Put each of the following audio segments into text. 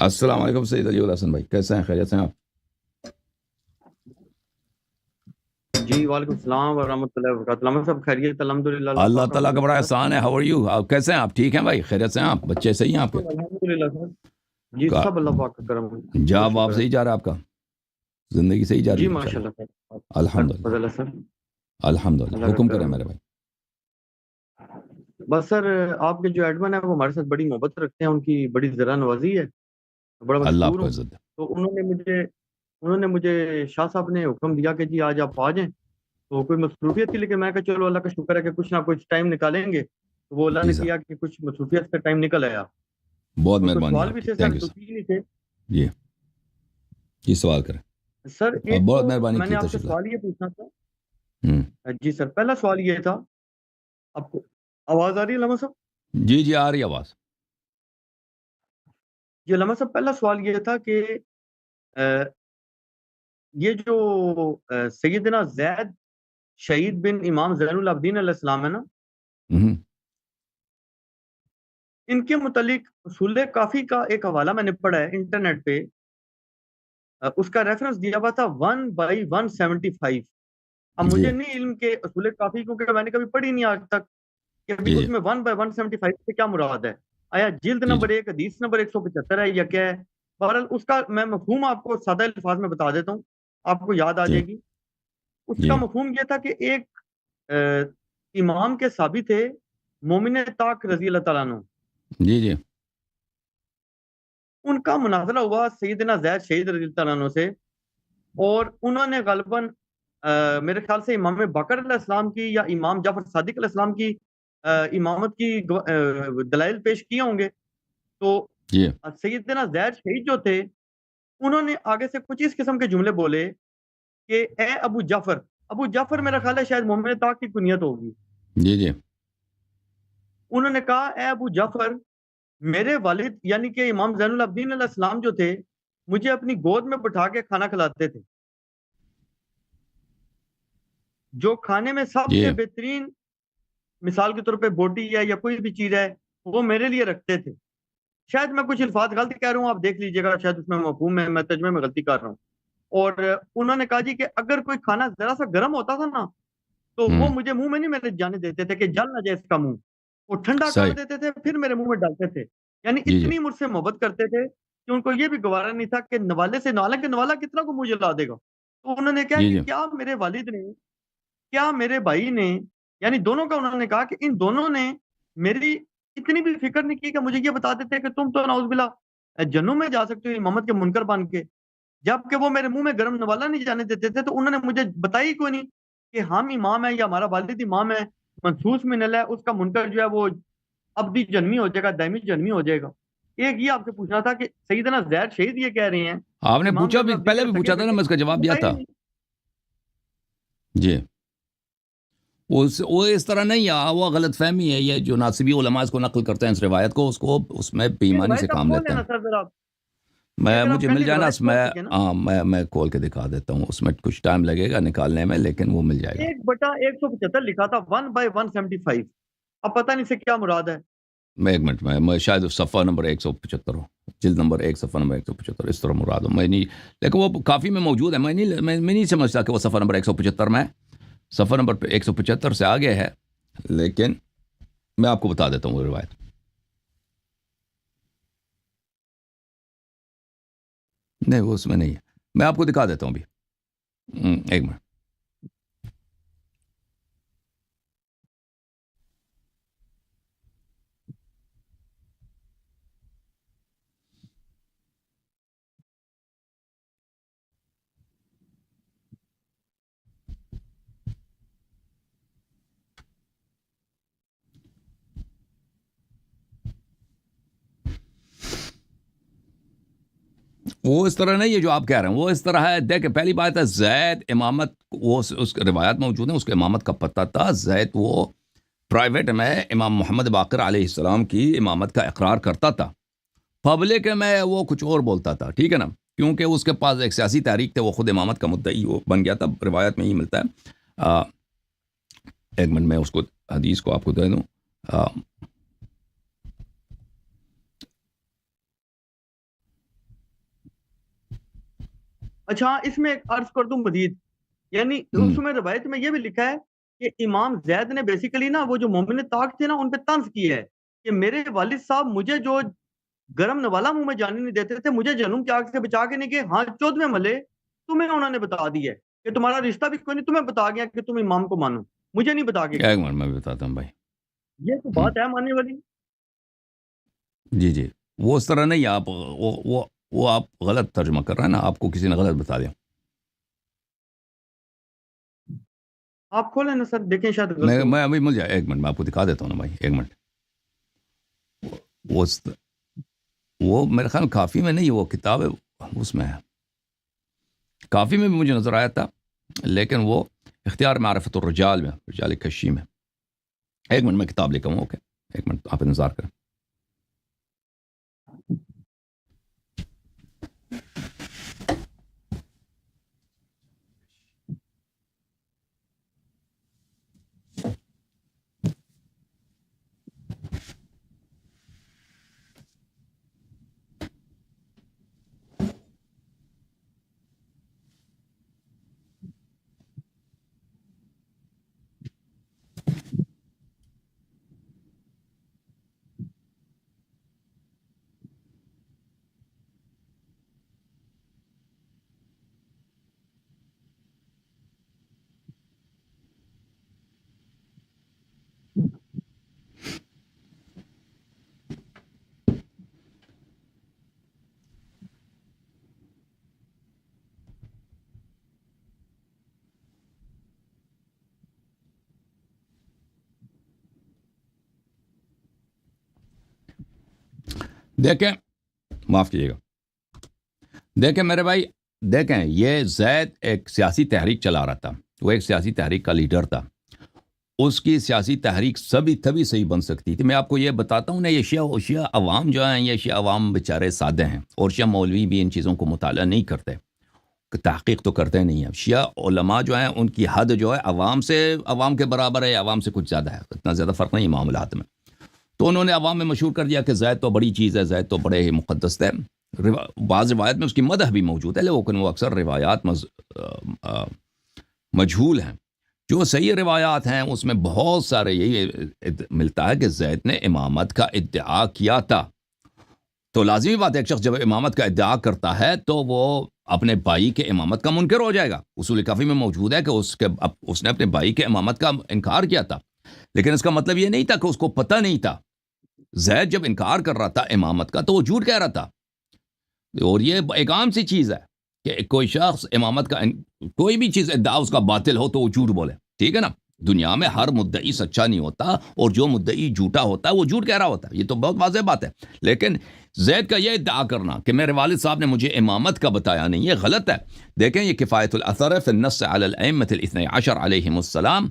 السلام علیکم سید علی الحسن بھائی، کیسے ہیں؟ خیریت سے ہیں آپ؟ جی وعلیکم السلام ورحمۃ اللہ وبرکاتہ، علامہ صاحب خیریت؟ الحمدللہ، اللہ اللہ پاک کا تعالیٰ کا فضل بڑا ہے احسان ہے. How are you? آپ کیسے ہیں؟ آپ ٹھیک ہیں بھائی؟ خیریت سے ہیں آپ؟ بچے صحیح ہیں آپ کے؟ بالکل الحمدللہ سر، جی کا سب اللہ پاک کا کرم ہے، بہت جاب واب شکر ہے صحیح جا رہا ہے آپ کا؟ زندگی صحیح جا رہی جی ہے ماشاء انشاءاللہ؟ اللہ سر، اللہ الحمد کا للہ. فضل ہے سر، الحمد للہ. اللہ کا حکم کریں کرم میرے بھائی. ہے بس سر. آپ کے جو ایڈمن ہیں وہ ہمارے ساتھ بڑی محبت رکھتے ہیں، ان کی بڑی ذرا نوازی ہے، بڑا اللہ آپ مشکور کو ہوں. عزت دے. تو انہوں نے مجھے شاہ صاحب نے حکم دیا کہ جی آج آپ آ جائیں. تو کوئی مصروفیت تھی، لیکن میں کہا چلو اللہ کا شکر ہے کہ کچھ نہ کچھ ٹائم نکالیں گے. تو وہ اللہ جی نے صاحب، کیا کہ کچھ مصروفیت کا ٹائم نکل آیا. بہت تو کچھ مہربانی سوال آپ بھی کی. تھے سر، تھینک یو دو سر. تین ہی تھے. جی جی، سوال کریں. سر آپ ایک تو بہت مہربانی میں نے کی، آپ سے تشریف لائیں. سوال یہ پوچھنا تھا. ہوں. جی سر، پہلا سوال یہ تھا. آپ کو آواز آ رہی ہے علامہ صاحب؟ جی جی، آ رہی آواز. جی علامہ صاحب، پہلا سوال یہ تھا کہ یہ جو سیدنا زید شہید بن امام زین العابدین علیہ السلام ہے نا، ہوں. ان کے متعلق اصول کافی کا ایک حوالہ میں نے پڑھا ہے انٹرنیٹ پہ. اس کا ریفرنس دیا ہوا تھا 1/175. اب جی مجھے نہیں علم کے اصول کافی، کیونکہ میں نے کبھی پڑھی نہیں آج تک کہ ابھی جی اس میں 1/175 سے کیا مراد ہے. آیا جلد جی جی نمبر 1 حدیث نمبر 175 ہے یا کیا ہے؟ بہرحال اس کا میں مفہوم آپ کو سادہ الفاظ میں بتا دیتا ہوں، آپ کو یاد آ جی جائے گی. اس کا جی مفہوم یہ تھا کہ ایک آ، امام کے صحابی تھے، مومن طاق رضی اللہ تعالیٰ عنہ. جی جی ان کا مناظرہ ہوا سیدنا زید شہید رضی اللہ تعالیٰ عنہ سے، اور انہوں نے غالباً میرے خیال سے امام بکر علیہ السلام کی یا امام جعفر صادق علیہ السلام کی امامت کی دلائل پیش کیے ہوں گے. تو جی سیدنا زید شہید جو تھے، انہوں نے آگے سے کچھ اس قسم کے جملے بولے کہ اے ابو جعفر. ابو جعفر میرا خیال ہے شاید مومن طاق کی کنیت ہوگی. جی جی انہوں نے کہا اے ابو جعفر، میرے والد یعنی کہ امام زین العابدین علیہ السلام جو تھے، مجھے اپنی گود میں بٹھا کے کھانا کھلاتے تھے. جو کھانے میں سب جی سے بہترین، مثال کے طور پہ بوٹی ہے یا کوئی بھی چیز ہے، وہ میرے لیے رکھتے تھے. شاید میں کچھ الفاظ غلط کہہ رہا ہوں، آپ دیکھ لیجئے گا، شاید اس میں مفہوم ہے، میں ترجمے میں غلطی کر رہا ہوں. اور انہوں نے کہا جی کہ اگر کوئی کھانا ذرا سا گرم ہوتا تھا نا، تو وہ ہوں. مجھے منہ میں نہیں میرے جانے دیتے تھے کہ جل نہ جائے اس کا منہ. وہ ٹھنڈا کر صحیح. دیتے تھے، پھر میرے منہ میں ڈالتے تھے. یعنی جی جی اتنی مجھ سے محبت کرتے تھے کہ ان کو یہ بھی گوارا نہیں تھا کہ نوالے سے، نوالا کہ نوالا کتنا کو منہ جلا دے گا. تو انہوں نے کہا جی کہ جی کیا میرے والد نے، کیا میرے بھائی نے، یعنی دونوں کا انہوں نے کہا کہ ان دونوں نے میری اتنی بھی فکر نہیں کی کہ مجھے یہ بتا دیتے کہ تم تو نعوذ باللہ جنوں میں جا سکتے ہو امامت کے منکر بن کے، جبکہ وہ میرے منہ میں گرم نوالا نہیں جانے دیتے تھے. تو انہوں نے مجھے بتائی کوئی نہیں کہ ہم امام ہیں یا ہمارا والد امام ہے، منصوص من اللہ ہے، اس کا منکر جو ہے وہ ابدی جنمی ہو جائے گا، دائمی جنمی ہو جائے گا. ایک یہ آپ سے پوچھنا تھا کہ سیدنا زید شہید یہ کہہ رہے ہیں، آپ نے امام پوچھا زین بھی، العابدین پہلے کے بھی سگے پوچھا تھا نا، بیٹے، میں اس کا جواب دیا بتایا تھا. نہیں. جی وہ اس طرح نہیں ہے، وہ غلط فہمی ہے. یہ جو ناصبی علماء اس کو نقل کرتے ہیں اس روایت کو، اس میں بے یہ ایمانی سے روایت آپ کام کھول لیتے لینا ہیں. سر ذرا، یہ اگر آپ مجھے مل کہنے جائے نا روایت اس کھول میں. سکے نا. ہاں، میں کھول کے دکھا دیتا ہوں. اس میں کچھ ٹائم لگے گا نکالنے میں، لیکن وہ مل جائے گا. 1/175 لکھا تھا، 1/175. اب پتہ نہیں سے کیا مراد ہے. میں ایک منٹ میں شاید صفحہ نمبر 175 ہو، جلد نمبر 1 صفحہ نمبر 175 اس طرح مراد ہو. میں نہیں، لیکن وہ کافی میں موجود ہے. میں نہیں سمجھتا کہ وہ صفحہ نمبر 175 میں، صفحہ نمبر 175 سے آگے ہے، لیکن میں آپ کو بتا دیتا ہوں وہ روایت. نہیں، وہ اس میں نہیں ہے. میں آپ کو دکھا دیتا ہوں ابھی. ایک منٹ. وہ اس طرح نہیں ہے جو آپ کہہ رہے ہیں. وہ اس طرح ہے، دیکھ پہلی بات ہے، زید امامت، وہ اس روایت موجود ہیں، اس کے امامت کا پتہ تھا. زید وہ پرائیویٹ میں امام محمد باقر علیہ السلام کی امامت کا اقرار کرتا تھا. پبلک میں وہ کچھ اور بولتا تھا، ٹھیک ہے نا، کیونکہ اس کے پاس ایک سیاسی تحریک تھے، وہ خود امامت کا مدعی وہ بن گیا تھا. روایت میں ہی ملتا ہے. ایک منٹ میں اس کو حدیث کو آپ کو دے دوں. اچھا اس میں ایک عرض کر دوں مزید، یعنی اس میں روایت میں یہ بھی لکھا ہے کہ امام زید نے بیسیکلی نا وہ جو مومن طاق تھے نا ان پہ طنز کیا ہے کہ میرے والد صاحب مجھے جو گرم نوالا منہ میں جانے نہیں دیتے تھے، مجھے جہنم کی آگ سے بچا کے نہیں گئے، ہاں 14ویں محلے تمہیں انہوں نے بتا دیا ہے کہ تمہارا رشتہ بھی کوئی نہیں، تمہیں بتا گیا کہ تم امام کو مانو، مجھے نہیں بتا کے گیا۔ ایک منٹ میں بتاتا ہوں بھائی. یہ تو بات ہے ماننے والی۔ جی جی، وہ اس طرح نہیں، آپ وہ آپ غلط ترجمہ کر رہے ہیں نا، آپ کو کسی نے غلط بتا دیا. آپ کھولیں نا سر، دیکھیں شاید غلطی ہو۔ میں ابھی مل جائے، ایک منٹ میں آپ کو دکھا دیتا ہوں نا بھائی، ایک منٹ. وہ میرے خیال کافی میں نہیں، وہ کتاب اس میں ہے، کافی میں بھی مجھے نظر آیا تھا، لیکن وہ اختیار معرفت الرجال میں، رجال کشی میں. ایک منٹ میں کتاب لے کے آؤں. اوکے ایک منٹ آپ انتظار کریں. دیکھیں، معاف کیجیے گا، دیکھیں میرے بھائی، دیکھیں یہ زید ایک سیاسی تحریک چلا رہا تھا، وہ ایک سیاسی تحریک کا لیڈر تھا. اس کی سیاسی تحریک تبھی صحیح بن سکتی تھی. میں آپ کو یہ بتاتا ہوں نا، یہ شیعہ عوام جو ہیں، یہ شیعہ عوام بیچارے سادے ہیں، اور شیعہ مولوی بھی ان چیزوں کو مطالعہ نہیں کرتے، تحقیق تو کرتے نہیں ہیں. شیعہ علماء جو ہیں ان کی حد جو ہے عوام کے برابر ہے، عوام سے کچھ زیادہ ہے، اتنا زیادہ فرق نہیں معاملات میں. تو انہوں نے عوام میں مشہور کر دیا کہ زید تو بڑی چیز ہے، زید تو بڑے ہی مقدس ہے. بعض روایت میں اس کی مدح بھی موجود ہے، لیکن وہ اکثر روایات مجہول ہیں. جو صحیح روایات ہیں اس میں بہت سارے یہی ملتا ہے کہ زید نے امامت کا ادعا کیا تھا. تو لازمی بات ہے، ایک شخص جب امامت کا ادعا کرتا ہے تو وہ اپنے بھائی کے امامت کا منکر ہو جائے گا. اصول کافی میں موجود ہے کہ اس نے اپنے بھائی کے امامت کا انکار کیا تھا، لیکن اس کا مطلب یہ نہیں تھا کہ اس کو پتہ نہیں تھا. زید جب انکار کر رہا تھا امامت کا تو وہ جھوٹ کہہ رہا تھا. اور یہ ایک عام سی چیز ہے کہ کوئی شخص امامت کا کوئی بھی چیز ادعا اس کا باطل ہو تو وہ جھوٹ بولے، ٹھیک ہے نا. دنیا میں ہر مدعی سچا نہیں ہوتا، اور جو مدعی جھوٹا ہوتا ہے وہ جھوٹ کہہ رہا ہوتا ہے، یہ تو بہت واضح بات ہے. لیکن زید کا یہ ادعا کرنا کہ میرے والد صاحب نے مجھے امامت کا بتایا نہیں، یہ غلط ہے. دیکھیں یہ کفایت الاثر فی النص علی الائمۃ الاثنی عشر علیہم السلام،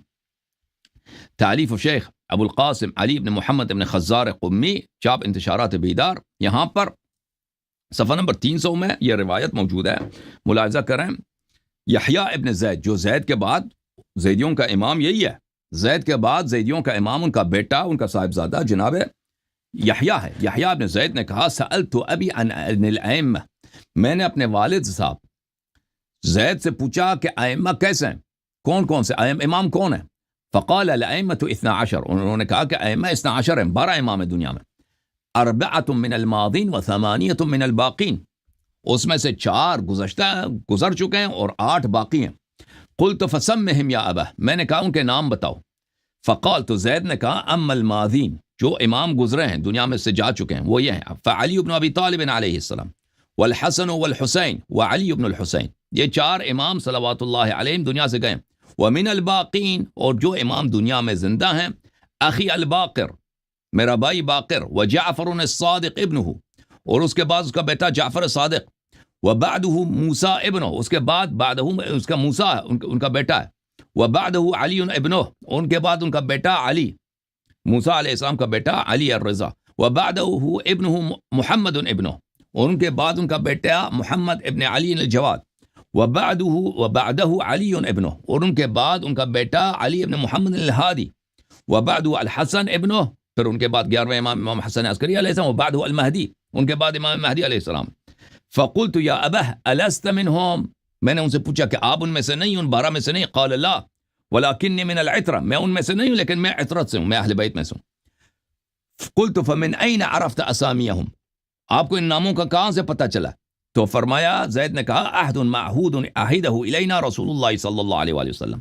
تالیف شیخ ابو القاسم علی بن محمد بن خزار قمی، چاپ انتشارات بیدار. یہاں پر صفحہ نمبر 300 میں یہ روایت موجود ہے، ملاحظہ کریں. یحییٰ ابن زید، جو زید کے بعد زیدیوں کا امام یہی ہے، زید کے بعد زیدیوں کا امام ان کا بیٹا، ان کا صاحبزادہ جناب یحییٰ ہے. یحییٰ ابن زید نے کہا سألت ابی عن الائمہ، میں نے اپنے والد صاحب زید سے پوچھا کہ ائمہ کیسے ہیں، کون کون سے امام کون ہیں. فقال الائمۃ 12، انہوں نے کہا کہ ائمہ 12 ہیں، 12 امام ہیں دنیا میں. 4 من الماضین و 8 من الباقین، اس میں سے 4 گزر چکے ہیں اور 8 باقی ہیں. قلت فسمہم یا ابا، میں نے کہا ان کے نام بتاؤ. فقال، تو زید نے کہا اما الماضین، جو امام گزرے ہیں دنیا میں سے جا چکے ہیں وہ یہ ہیں، فعلی بن ابی طالب علیہ السلام والحسن والحسین وعلی بن الحسین، یہ 4 امام صلوات اللہ علیہم دنیا سے گئے. ومن الباقین، اور جو امام دنیا میں زندہ ہیں، اخی الباقر، میرا بھائی باقر، وجعفر الصادق ابنہ، اور اس کے بعد اس کا بیٹا جعفر صادق، وبعدہ موسیٰ ابنہ، اس کے بعد اس کا موسیٰ ان کا بیٹا ہے، وبعدہ علی ابنہ، ان کے بعد ان کا بیٹا علی، موسیٰ علیہ السلام کا بیٹا علی الرضا، وبعدہ ابنہ محمد ابنہ، اور ان کے بعد ان کا بیٹا محمد ابن علی الجواد، وبعدہ علی ابنہ، اور ان کے بعد ان کا بیٹا علی ابن محمد الہادی، وبعدہ الحسن ابنہ، پھر ان کے بعد 11ویں امام حسن عسکری علیہ السلام، وبعدہ المہدی، ان کے بعد امام مہدی علیہ السلام. فقلت یا ابا الست منہم، میں نے ان سے پوچھا کہ آپ ان میں سے نہیں، ان 12 میں سے نہیں؟ قال لا ولکنی من العترہ، میں ان میں سے نہیں ہوں لیکن میں عترت سے ہوں، میں اہل بیت میں سے ہوں۔ قلت فمن این عرفت اسامیہم، آپ کو ان ناموں کا کہاں سے پتہ چلا؟ تو فرمایا، زید نے کہا عہد معہود عہدہ الینا رسول اللہ صلی اللہ علیہ وآلہ وسلم،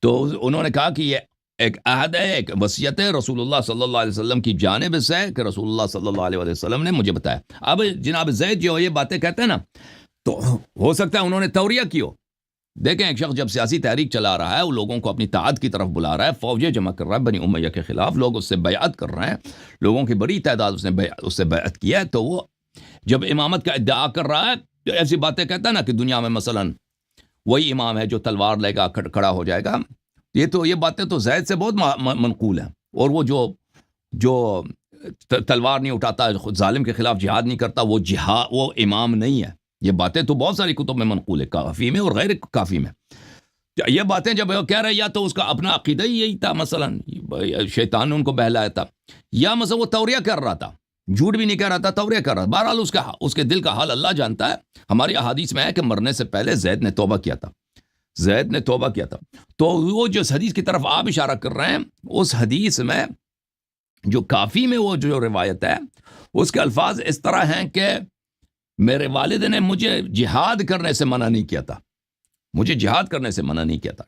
تو انہوں نے کہا کہ یہ ایک عہد ہے، ایک وصیت ہے رسول اللہ صلی اللہ علیہ وسلم کی جانب سے کہ رسول اللہ صلی اللہ علیہ وآلہ وسلم نے مجھے بتایا۔ اب جناب زید جو یہ باتیں کہتے ہیں نا، تو ہو سکتا ہے انہوں نے توریہ کی ہو۔ دیکھیں ایک شخص جب سیاسی تحریک چلا رہا ہے، وہ لوگوں کو اپنی طاعت کی طرف بلا رہا ہے، فوجیں جمع کر رہا ہے بنی امیہ کے خلاف، لوگ اس سے بیعت کر رہے ہیں، لوگوں کی بڑی تعداد اس سے بیعت کیا ہے، تو وہ جب امامت کا ادعا کر رہا ہے تو ایسی باتیں کہتا ہے نا کہ دنیا میں مثلا وہی امام ہے جو تلوار لے گا کھڑا ہو جائے گا، یہ باتیں تو زید سے بہت منقول ہیں۔ اور وہ جو تلوار نہیں اٹھاتا، ظالم کے خلاف جہاد نہیں کرتا، وہ امام نہیں ہے۔ یہ باتیں تو بہت ساری کتب میں منقول ہے، کافی میں اور غیر کافی میں۔ یہ باتیں جب وہ کہہ رہے یا تو اس کا اپنا عقیدہ ہی یہی تھا، مثلا شیطان نے ان کو بہلایا تھا، یا مثلا وہ توریہ کر رہا تھا، جھوٹ بھی نہیں کہہ رہا تھا، توریہ کر رہا تھا۔ بہرحال اس کے دل کا حال اللہ جانتا ہے۔ ہماری احادیث میں ہے کہ مرنے سے پہلے زید نے توبہ کیا تھا۔ تو وہ جو حدیث کی طرف آپ اشارہ کر رہے ہیں، اس حدیث میں جو کافی میں وہ جو روایت ہے، اس کے الفاظ اس طرح ہیں کہ میرے والد نے مجھے جہاد کرنے سے منع نہیں کیا تھا،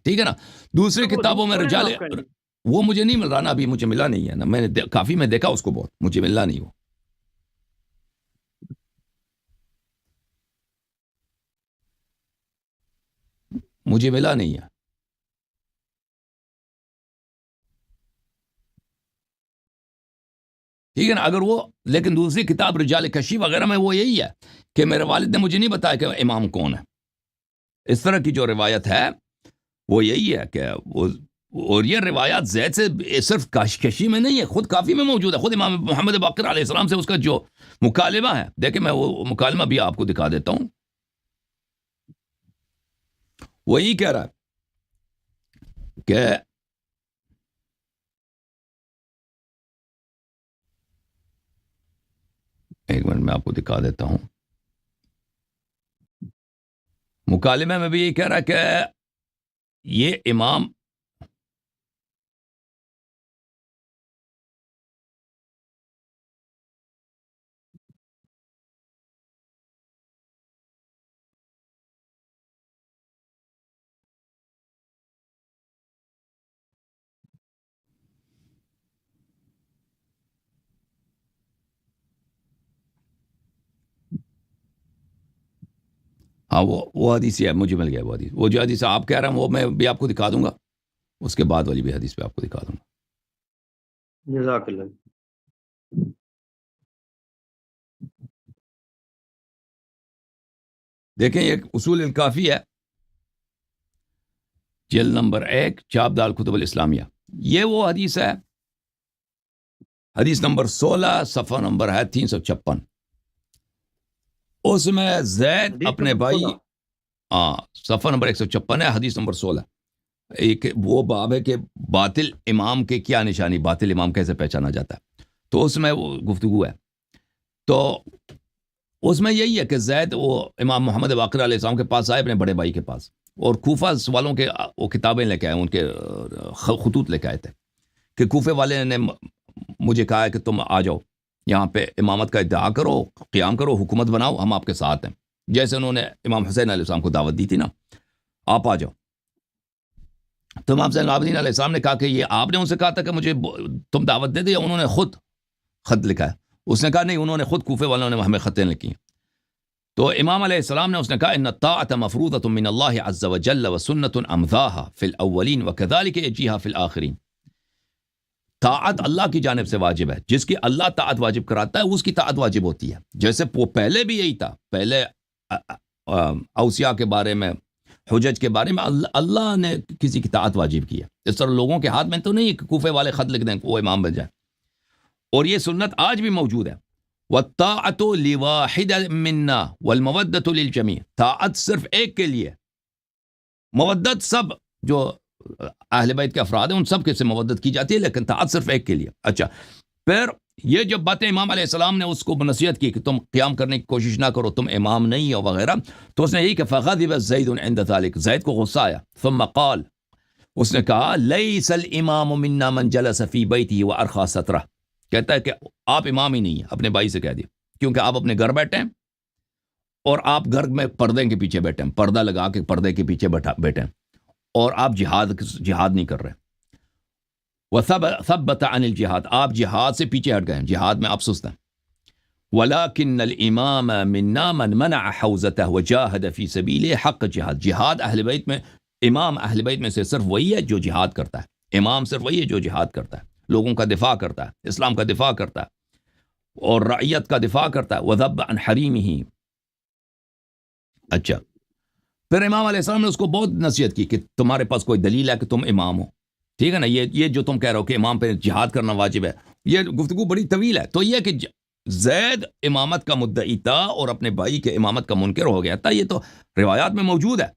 ٹھیک ہے نا۔ دوسری کتابوں میں رجال، وہ مجھے نہیں مل رہا نا، ابھی مجھے ملا نہیں ہے نا، میں نے کافی میں دیکھا اس کو، بہت مجھے ملا نہیں، وہ مجھے ملا نہیں ہے۔ ٹھیک ہے نا، اگر وہ، لیکن دوسری کتاب رجال کشی وغیرہ میں وہ یہی ہے کہ میرے والد نے مجھے نہیں بتایا کہ امام کون ہے۔ اس طرح کی جو روایت ہے وہ یہی ہے کہ وہ، اور یہ روایات زید سے صرف کشی میں نہیں ہے، خود کافی میں موجود ہے، خود امام محمد باقر علیہ السلام سے اس کا جو مکالمہ ہے، دیکھیں میں وہ مکالمہ بھی آپ کو دکھا دیتا ہوں۔ وہ یہی کہہ رہا ہے کہ ایک منٹ میں آپ کو دکھا دیتا ہوں، مکالمے میں بھی یہی کہہ رہا ہے کہ یہ امام ہاں وہ حدیث ہے، مجھے مل گیا وہ حدیث، وہ جو حدیث آپ کہہ رہے ہیں وہ میں بھی آپ کو دکھا دوں گا، اس کے بعد والی بھی حدیث پہ آپ کو دکھا دوں گا۔ جزاک اللہ۔ دیکھیں ایک اصول الکافی ہے، جلد نمبر 1، چاپ دار کتب الاسلامیہ، یہ وہ حدیث ہے، حدیث نمبر 16، صفحہ نمبر ہے 356۔ اس میں زید اپنے بھائی، صفحہ نمبر 156 ہے، حدیث نمبر 16، ایک وہ باب ہے کہ باطل امام کے کیا نشانی، باطل امام کیسے پہچانا جاتا ہے، تو اس میں وہ گفتگو ہے۔ تو اس میں یہی ہے کہ زید وہ امام محمد باقر علیہ السلام کے پاس آئے، اپنے بڑے بھائی کے پاس، اور کوفہ والوں کے وہ کتابیں لے کے آئے، ان کے خطوط لے کے آئے تھے کہ کوفے والے نے مجھے کہا ہے کہ تم آ جاؤ یہاں پہ، امامت کا ادعا کرو، قیام کرو، حکومت بناؤ، ہم آپ کے ساتھ ہیں، جیسے انہوں نے امام حسین علیہ السلام کو دعوت دی تھی نا، آپ آ جاؤ۔ تو امام زین العابدین علیہ السلام نے کہا کہ یہ آپ نے ان سے کہا تھا کہ مجھے تم دعوت دے دے، یا انہوں نے خود خط لکھا ہے؟ اس نے کہا نہیں، انہوں نے خود، کوفے والوں نے ہمیں خطیں لکھی ہیں۔ تو امام علیہ السلام نے اس نے کہا ان الطاعۃ مفروضۃ من اللہ عز وجل وسنۃ امضاها فی الاولین وکذلک یجیھا فی الاخرین، طاعت اللہ کی جانب سے واجب ہے، جس کی اللہ طاعت واجب کراتا ہے اس کی طاعت واجب ہوتی ہے، جیسے وہ پہلے بھی یہی تھا، پہلے اوصیاء کے بارے میں، حجج کے بارے میں اللہ نے کسی کی طاعت واجب کی ہے، اس طرح لوگوں کے ہاتھ میں تو نہیں کہ کوفے والے خط لکھ دیں وہ امام بن جائے، اور یہ سنت آج بھی موجود ہے۔ وَالطَّاعَةُ لِوَاحِدٍ مِنَّا وَالْمَوَدَّةُ لِلْجَمِيعِ، طاعت صرف ایک کے لیے، مودت سب جو اہل بیت کے افراد ہیں ان سب کے سے مودت کی جاتی ہے، لیکن طاعت صرف ایک کے لیے۔ اچھا، پھر یہ جب باتیں امام علیہ السلام نے اس کو نصیحت کی کہ تم قیام کرنے کی کوشش نہ کرو، تم امام نہیں ہو وغیرہ، تو اس نے یہی کہ فغضب زید عند ذلك، زید کو غصہ آیا، ثم قال، اس نے کہا لیس الامام منا من جلس فی بیتہ وارخى سترہ، کہتا ہے کہ آپ امام ہی نہیں ہیں، اپنے بھائی سے کہہ دیا، کیونکہ آپ اپنے گھر بیٹھے ہیں اور آپ گھر میں پردے کے پیچھے بیٹھے ہیں، پردہ لگا کے پردے کے پیچھے بیٹھے ہیں، اور آپ جہاد نہیں کر رہے، وثبت عن الجہاد، آپ جہاد سے پیچھے ہٹ گئے ہیں، جہاد میں آپ سست ہیں، ولكن الامام منا من منع حوزته وجاهد في سبيله حق جہاد، جہاد اہل بیت میں، امام اہل بیت میں سے صرف وہی ہے جو جہاد کرتا ہے، امام صرف وہی ہے جو جہاد کرتا ہے، لوگوں کا دفاع کرتا ہے، اسلام کا دفاع کرتا ہے اور رعیت کا دفاع کرتا ہے، وذب عن حریمہ۔ اچھا، پھر امام علیہ السلام نے اس کو بہت نصیحت کی کہ تمہارے پاس کوئی دلیل ہے کہ تم امام ہو، ٹھیک ہے نا، یہ جو تم کہہ رہے ہو کہ امام پہ جہاد کرنا واجب ہے، یہ گفتگو بڑی طویل ہے۔ تو یہ کہ زید امامت کا مدعی تھا اور اپنے بھائی کے امامت کا منکر ہو گیا تھا، یہ تو روایات میں موجود ہے،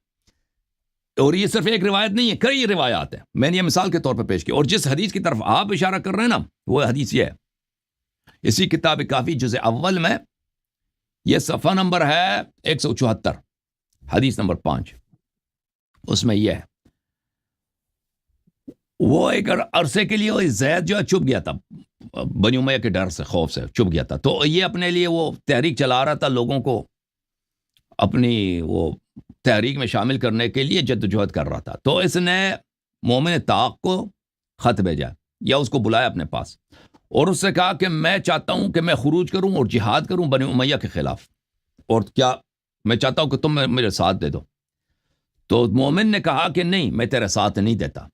اور یہ صرف ایک روایت نہیں ہے، کئی روایات ہیں، میں نے یہ مثال کے طور پہ پیش کی۔ اور جس حدیث کی طرف آپ اشارہ کر رہے ہیں نا، وہ حدیث یہ ہے، اسی کتاب کافی جزء اول میں، یہ صفحہ نمبر ہے 174، حدیث نمبر 5، اس میں یہ ہے، وہ ایک عرصے کے لیے زید جو ہے چھپ گیا تھا، بنی امیہ کے ڈر سے، خوف سے چھپ گیا تھا، تو یہ اپنے لیے وہ تحریک چلا رہا تھا، لوگوں کو اپنی وہ تحریک میں شامل کرنے کے لیے جدوجہد کر رہا تھا۔ تو اس نے مومن طاق کو خط بھیجا یا اس کو بلایا اپنے پاس، اور اس سے کہا کہ میں چاہتا ہوں کہ میں خروج کروں اور جہاد کروں بنی امیہ کے خلاف، اور کیا میں چاہتا ہوں کہ تم میرے ساتھ دے دو۔ تو مومن نے کہا کہ نہیں، میں تیرے ساتھ نہیں دیتا۔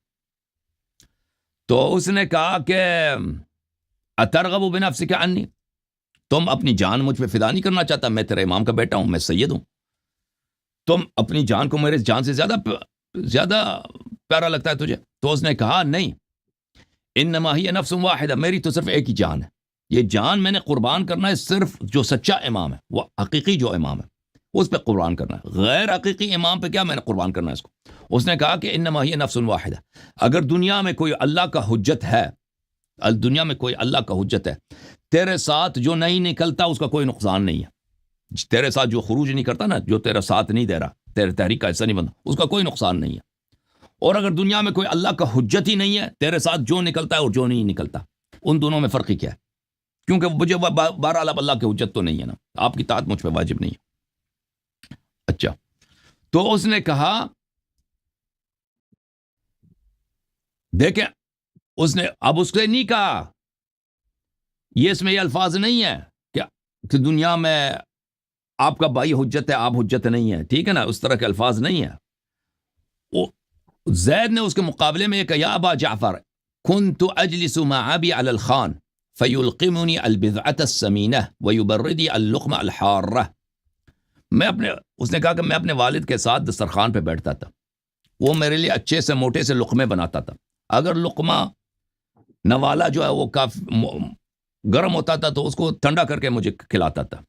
تو اس نے کہا کہ اترغب بنفسک عنی، تم اپنی جان مجھ پہ فدا نہیں کرنا چاہتا، میں تیرے امام کا بیٹا ہوں، میں سید ہوں، تم اپنی جان کو میرے جان سے زیادہ پیارا لگتا ہے تجھے؟ تو اس نے کہا نہیں، انما ہی نفس واحدہ، میری تو صرف ایک ہی جان ہے، یہ جان میں نے قربان کرنا ہے صرف جو سچا امام ہے، وہ حقیقی جو امام ہے اس پہ قربان کرنا ہے، غیر حقیقی امام پہ کیا میں نے قربان کرنا ہے اس کو۔ اس نے کہا کہ انما ہی نفس واحدہ، اگر دنیا میں کوئی اللہ کا حجت ہے، دنیا میں کوئی اللہ کا حجت ہے، تیرے ساتھ جو نہیں نکلتا اس کا کوئی نقصان نہیں ہے، تیرے ساتھ جو خروج نہیں کرتا نا، جو تیرا ساتھ نہیں دے رہا، تیرے تحریک کا حصہ نہیں بنتا، اس کا کوئی نقصان نہیں ہے۔ اور اگر دنیا میں کوئی اللہ کا حجت ہی نہیں ہے، تیرے ساتھ جو نکلتا ہے اور جو نہیں نکلتا، ان دونوں میں فرق ہی کیا ہے؟ کیونکہ مجھے بہرحال اب اللہ کی حجت تو نہیں ہے نا، آپ کی اطاعت مجھ پہ واجب نہیں ہے۔ اچھا، تو اس نے کہا، دیکھیں، اس نے اب اس نے نہیں کہا، یہ اس میں یہ الفاظ نہیں ہے کہ دنیا میں آپ کا بھائی حجت ہے، آپ حجت نہیں ہے، ٹھیک ہے نا، اس طرح کے الفاظ نہیں ہیں۔ وہ زید نے اس کے مقابلے میں یہ کہا، یا ابا جعفر كنت اجلس مع ابي على الخان فيلقمني البذعة السمينة ويبردي اللقمة الحارة، اس نے کہا کہ میں اپنے والد کے ساتھ دسترخوان پہ بیٹھتا تھا، وہ میرے لیے اچھے سے موٹے سے لقمے بناتا تھا، اگر لقمہ نوالا جو ہے وہ کافی گرم ہوتا تھا تو اس کو ٹھنڈا کر کے مجھے کھلاتا تھا،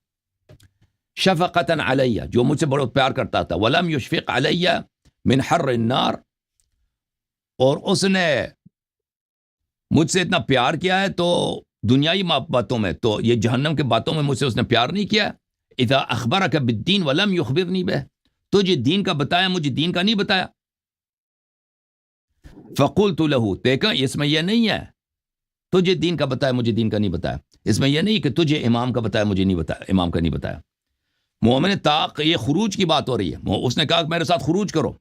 شفقتاً علیہ، جو مجھ سے بڑا پیار کرتا تھا، ولم یشفق علیہ من حر النار، اور اس نے مجھ سے اتنا پیار کیا ہے تو دنیائی باتوں میں، تو یہ جہنم کے باتوں میں مجھ سے اس نے پیار نہیں کیا۔ اذا اخبرک بالدین ولم یخبرنی بہ، تجھے دین کا بتایا، مجھے دین کا نہیں بتایا۔ فقلت له، دیکھا اس میں یہ نہیں ہے تجھے دین کا بتایا مجھے دین کا نہیں بتایا، اس میں یہ نہیں کہ تجھے امام کا بتایا مجھے نہیں بتایا، امام کا نہیں بتایا۔ مومن طاق، یہ خروج کی بات ہو رہی ہے، اس نے کہا کہ میرے ساتھ خروج کرو،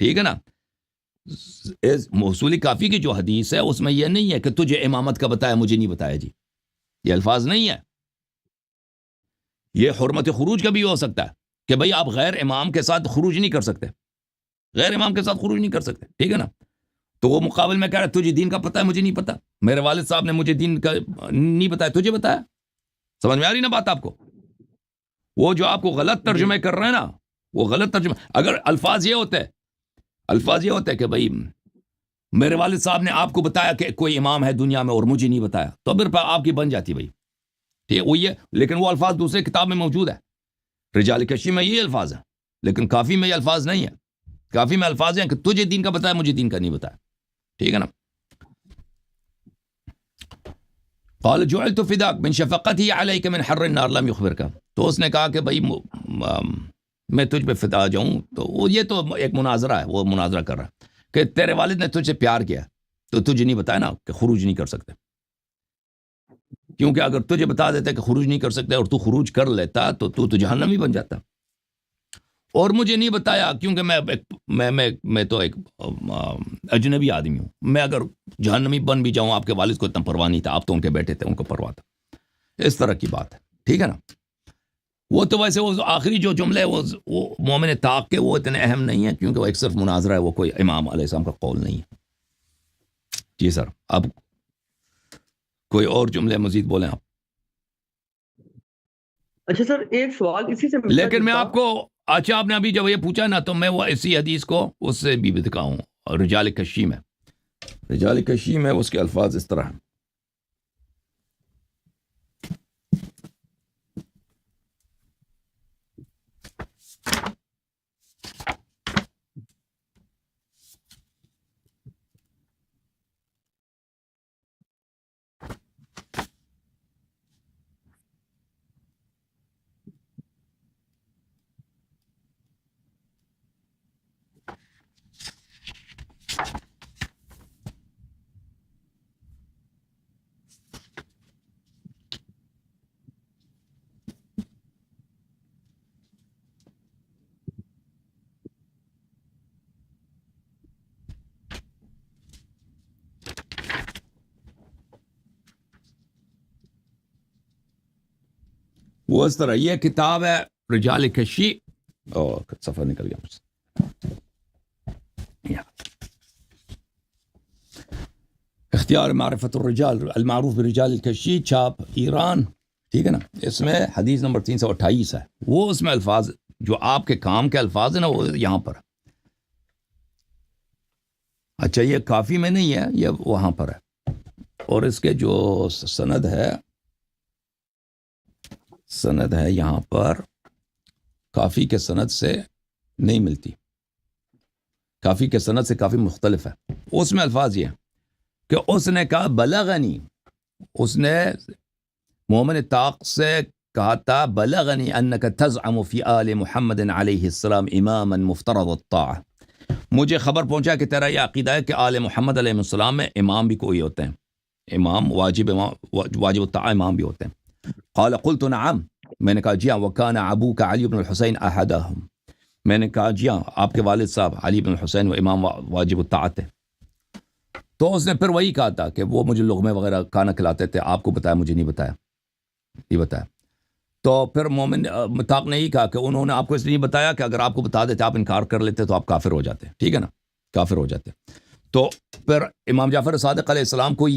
ٹھیک ہے نا۔ موصولی کافی کی جو حدیث ہے اس میں یہ نہیں ہے کہ تجھے امامت کا بتایا مجھے نہیں بتایا، جی یہ الفاظ نہیں ہے۔ یہ حرمت خروج کا بھی ہو سکتا ہے کہ بھئی آپ غیر امام کے ساتھ خروج نہیں کر سکتے، غیر امام کے ساتھ خروج نہیں کر سکتے، ٹھیک ہے نا۔ تو وہ مقابل میں کہہ رہا ہے تجھے دین کا پتہ ہے مجھے نہیں پتہ، میرے والد صاحب نے مجھے دین کا نہیں بتایا، تجھے بتایا۔ سمجھ میں آ رہی نا بات آپ کو؟ وہ جو آپ کو غلط ترجمے کر رہے ہیں نا، وہ غلط ترجمہ، اگر الفاظ یہ ہوتے کہ بھئی میرے والد صاحب نے آپ کو بتایا کہ کوئی امام ہے دنیا میں اور مجھے نہیں بتایا، تو پھر آپ کی بن جاتی بھائی، ٹھیک ہے وہ یہ، لیکن وہ الفاظ دوسرے کتاب میں موجود ہے، رجال کشی میں یہ الفاظ ہیں، لیکن کافی میں یہ الفاظ نہیں ہے۔ کافی میں الفاظ ہیں کہ تجھے دین کا بتایا مجھے دین کا نہیں بتایا، ٹھیک ہے نا۔ قال جعلت فداک من شفقتی علیک من حر النار لم یخبرک. تو اس نے کہا کہ بھائی میں تجھ پہ فدا جاؤں. تو وہ یہ تو ایک مناظرہ ہے, وہ مناظرہ کر رہا ہے کہ تیرے والد نے تجھ سے پیار کیا تو تجھے نہیں بتایا نا کہ خروج نہیں کر سکتے, کیونکہ اگر تجھے بتا دیتا کہ خروج نہیں کر سکتے اور تو خروج کر لیتا تو جہنمی بن جاتا. اور مجھے نہیں بتایا کیونکہ میں تو ایک اجنبی آدمی ہوں. میں اگر جہنمی بن بھی جاؤں, آپ کے والد کو اتنا پرواہ نہیں تھا, آپ تو ان کے بیٹے تھے, ان کو پرواہ تھا. اس طرح کی بات ہے, ٹھیک ہے نا. وہ تو ویسے وہ آخری جو جملے وہ مومن طاق کے وہ اتنے اہم نہیں ہیں, کیونکہ وہ ایک صرف مناظرہ ہے, وہ کوئی امام علیہ السلام کا قول نہیں ہے. جی سر, اب کوئی اور جملے مزید بولیں آپ. اچھا سر, ایک سوال اسی سے ملتا لیکن میں جلتا. آپ کو, اچھا آپ نے ابھی جب یہ پوچھا نا, تو میں وہ اسی حدیث کو اس سے بھی دکھاؤں. رجال کشی میں, رجال کشی میں اس کے الفاظ اس طرح ہیں. وہ اس طرح, یہ کتاب ہے رجال کشی. صفحہ نکل گیا مجھ سے. اختیار معرفت الرجال المعروف برجال الکشی, چھاپ ایران, ٹھیک ہے نا. اس میں حدیث نمبر 328 ہے. وہ اس میں الفاظ جو آپ کے کام کے الفاظ ہیں نا, وہ یہاں پر ہے. اچھا, یہ کافی میں نہیں ہے, یہ وہاں پر ہے. اور اس کے جو سند ہے یہاں پر, کافی کے سند سے نہیں ملتی. کافی کے سند سے کافی مختلف ہے. اس میں الفاظ یہ کہ اس نے کہا بلغنی, اس نے مومن طاق سے کہا تھا بلغنی انک تزعم فی آل محمد علیہ السلام اماما مفترض الطاعہ, مجھے خبر پہنچا کہ تیرا یہ عقیدہ ہے کہ آل محمد علیہ السلام میں امام بھی کوئی ہوتے ہیں, امام واجب الطاعہ امام بھی ہوتے ہیں. قال قلت نعم, میں نے کہا جی ہاں. وکان ابوک علی بن الحسین احدہم, میں نے کہا جی ہاں, آپ کے والد صاحب علی بن الحسین وہ امام واجب الطاعت ہے. تو اس نے پھر وہی کہا تھا کہ وہ مجھے لقمے وغیرہ کھانا کھلاتے تھے, آپ کو بتایا, مجھے نہیں بتایا. تو پھر مومن طاق نے ہی کہا کہ انہوں نے آپ کو اس لیے بتایا کہ اگر آپ کو بتا دیتے, آپ انکار کر لیتے تو آپ کافر ہو جاتے, ٹھیک ہے نا, کافر ہو جاتے. تو پھر امام جعفر صادق علیہ السلام کو